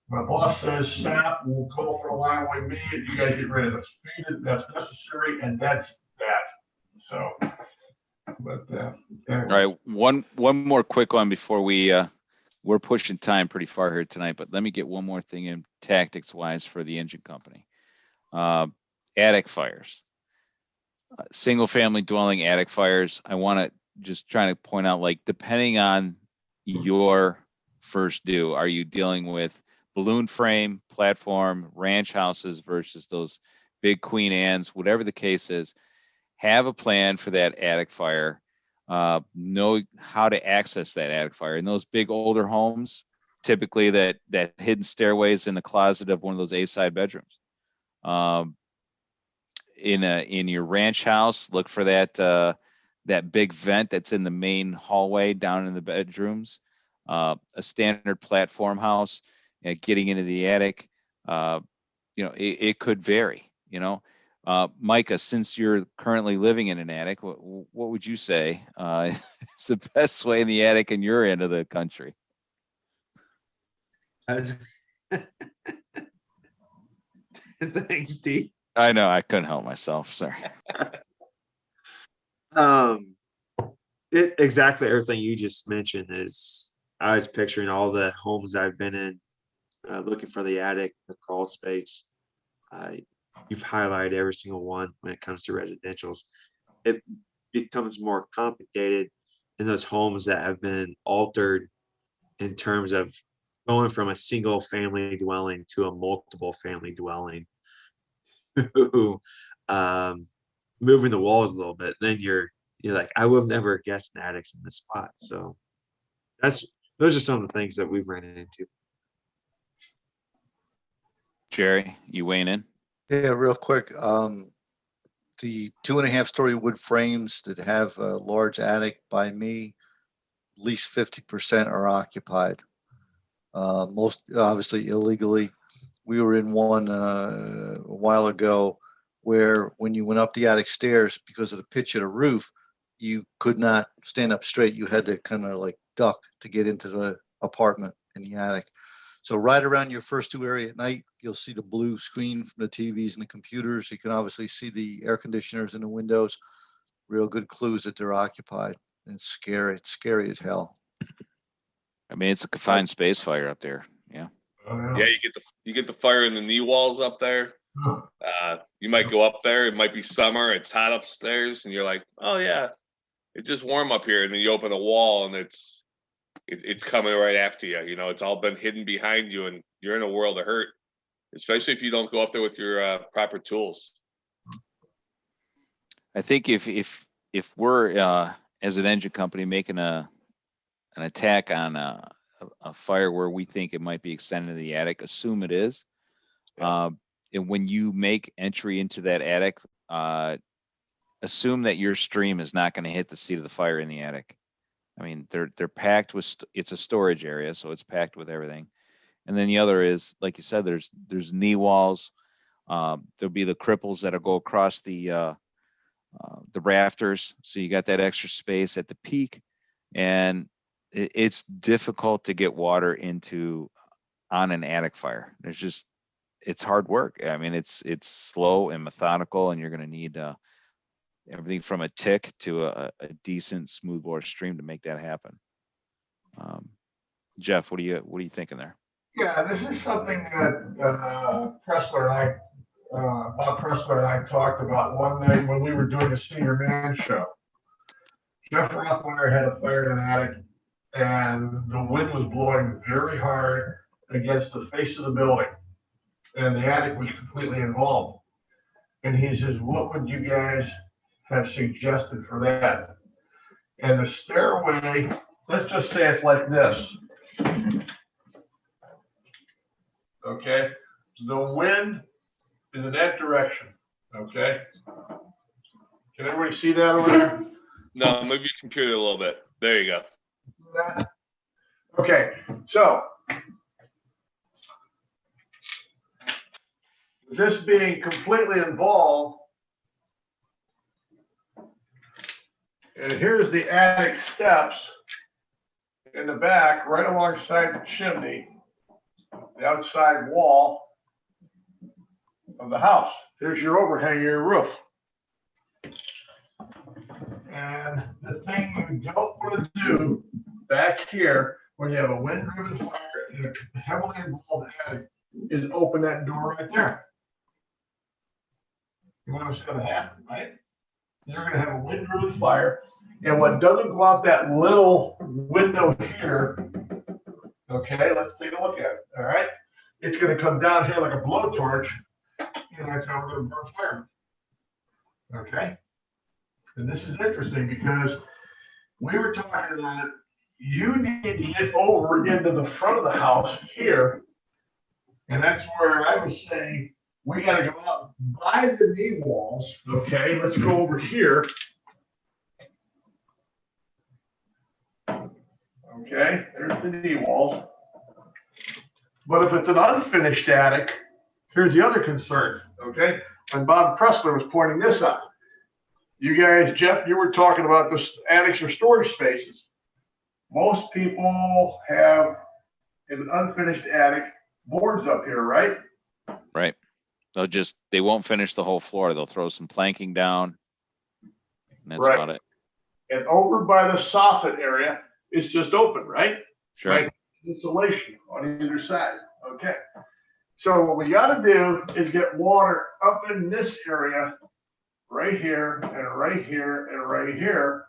My boss says stop, we'll call for a line when we need it. You guys get rid of it. Feed it, that's necessary, and that's that. So, but anyway. All right, one more quick one before we're pushing time pretty far here tonight, but let me get one more thing in tactics wise for the engine company. Attic fires, single family dwelling attic fires. I want to just trying to point out, like, depending on your first due, are you dealing with balloon frame, platform, ranch houses versus those big Queen Anne's, whatever the case is, have a plan for that attic fire. Know how to access that attic fire. In those big older homes, typically that hidden stairways in the closet of one of those A-side bedrooms. In your ranch house, look for that big vent that's in the main hallway down in the bedrooms. A standard platform house, getting into the attic, it could vary. Micah, since you're currently living in an attic, what would you say is the best way in the attic in your end of the country? Thanks, Steve. I know, I couldn't help myself. Sorry. Exactly everything you just mentioned is, I was picturing all the homes I've been in, looking for the attic, the crawl space. You've highlighted every single one when it comes to residentials. It becomes more complicated in those homes that have been altered in terms of going from a single family dwelling to a multiple family dwelling. Moving the walls a little bit, then you're like, I would have never guessed attics in this spot. So those are some of the things that we've ran into. Jerry, you weighing in? Yeah, real quick. To the 2.5-story wood frames that have a large attic by me, at least 50% are occupied. Most obviously illegally. We were in one a while ago where when you went up the attic stairs, because of the pitch of the roof, you could not stand up straight. You had to kind of like duck to get into the apartment in the attic. So right around your first 2 area at night, you'll see the blue screen from the TVs and the computers. You can obviously see the air conditioners in the windows. Real good clues that they're occupied. And it's scary. It's scary as hell. I mean, it's a confined space fire up there. Yeah. Yeah, you get the fire in the knee walls up there. You might go up there. It might be summer. It's hot upstairs, and you're like, oh yeah, it's just warm up here. And then you open a wall, and it's coming right after you. You know, it's all been hidden behind you, and you're in a world of hurt, especially if you don't go up there with your proper tools. I think if we're as an engine company making an attack on a fire where we think it might be extended to the attic, assume it is. Yeah. And when you make entry into that attic, assume that your stream is not going to hit the seat of the fire in the attic. I mean, they're packed with, it's a storage area, so it's packed with everything. And then the other is, like you said, there's knee walls. There'll be the cripples that'll go across the rafters. So you got that extra space at the peak, and it's difficult to get water into on an attic fire. It's hard work. I mean, it's slow and methodical, and you're going to need everything from a tick to a decent smoothbore stream to make that happen. Jeff, what are you thinking there? Yeah, this is something that Pressler and I, Bob Pressler and I talked about one night when we were doing a senior man show. Jeff Rothweiler had a fire in an attic, and the wind was blowing very hard against the face of the building, and the attic was completely involved. And he says, what would you guys have suggested for that? And the stairway, let's just say it's like this. Okay, the wind is in that direction. Okay, can everybody see that over there? No, move your computer a little bit. There you go. Okay, so this being completely involved, and here's the attic steps in the back, right alongside the chimney, the outside wall of the house. Here's your overhang, your roof. And the thing you don't want to do back here when you have a wind-driven fire and a heavily involved attic is open that door right there. You want what's going to happen, right? You're going to have a wind-driven fire, and what doesn't go out that little window here, okay, let's take a look at it, all right? It's going to come down here like a blowtorch, and that's how we're going to burn fire. Okay? And this is interesting because we were talking about you need to get over into the front of the house here, and that's where I was saying we got to go out by the knee walls. Okay, let's go over here. Okay, there's the knee walls. But if it's an unfinished attic, here's the other concern. Okay, and Bob Pressler was pointing this out. You guys, Jeff, you were talking about the attics or storage spaces. Most people have in an unfinished attic boards up here, right? Right. They won't finish the whole floor. They'll throw some planking down. And that's Right. about it. And over by the soffit area, it's just open, right? Sure. Right. Insulation on either side. Okay. So what we got to do is get water up in this area, right here, and right here, and right here.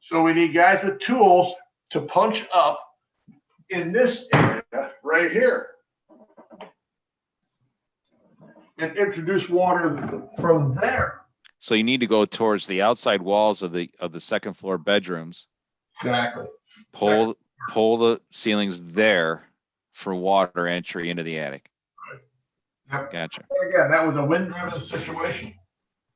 So we need guys with tools to punch up in this area right here and introduce water from there. So you need to go towards the outside walls of the second floor bedrooms. Exactly. Pull the ceilings there for water entry into the attic. Yep. Gotcha. Again, that was a wind-driven situation.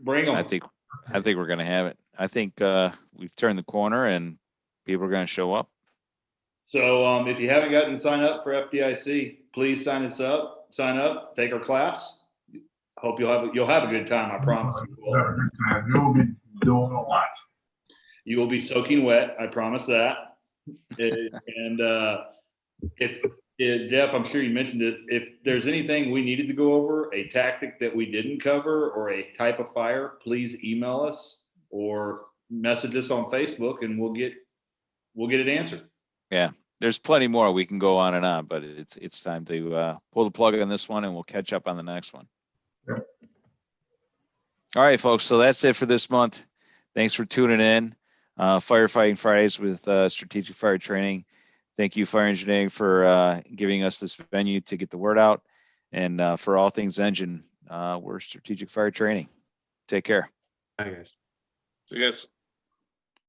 Bring them. I think we're going to have it. I think we've turned the corner and people are going to show up. So if you haven't gotten to sign up for FDIC, please sign up, take our class. Hope you'll have a good time. I promise you You'll have a good time. You'll be doing a lot. You will be soaking wet. I promise that. And if Jeff, I'm sure you mentioned it. If there's anything we needed to go over, a tactic that we didn't cover, or a type of fire, please email us or message us on Facebook, and we'll get it answered. Yeah, there's plenty more. We can go on and on, but it's time to pull the plug on this one, and we'll catch up on the next one. Yep. All right, folks. So that's it for this month. Thanks for tuning in. Firefighting Fridays with Strategic Fire Training. Thank you, Fire Engineering, for giving us this venue to get the word out. And for all things engine, we're Strategic Fire Training. Take care. Bye, guys. So you guys.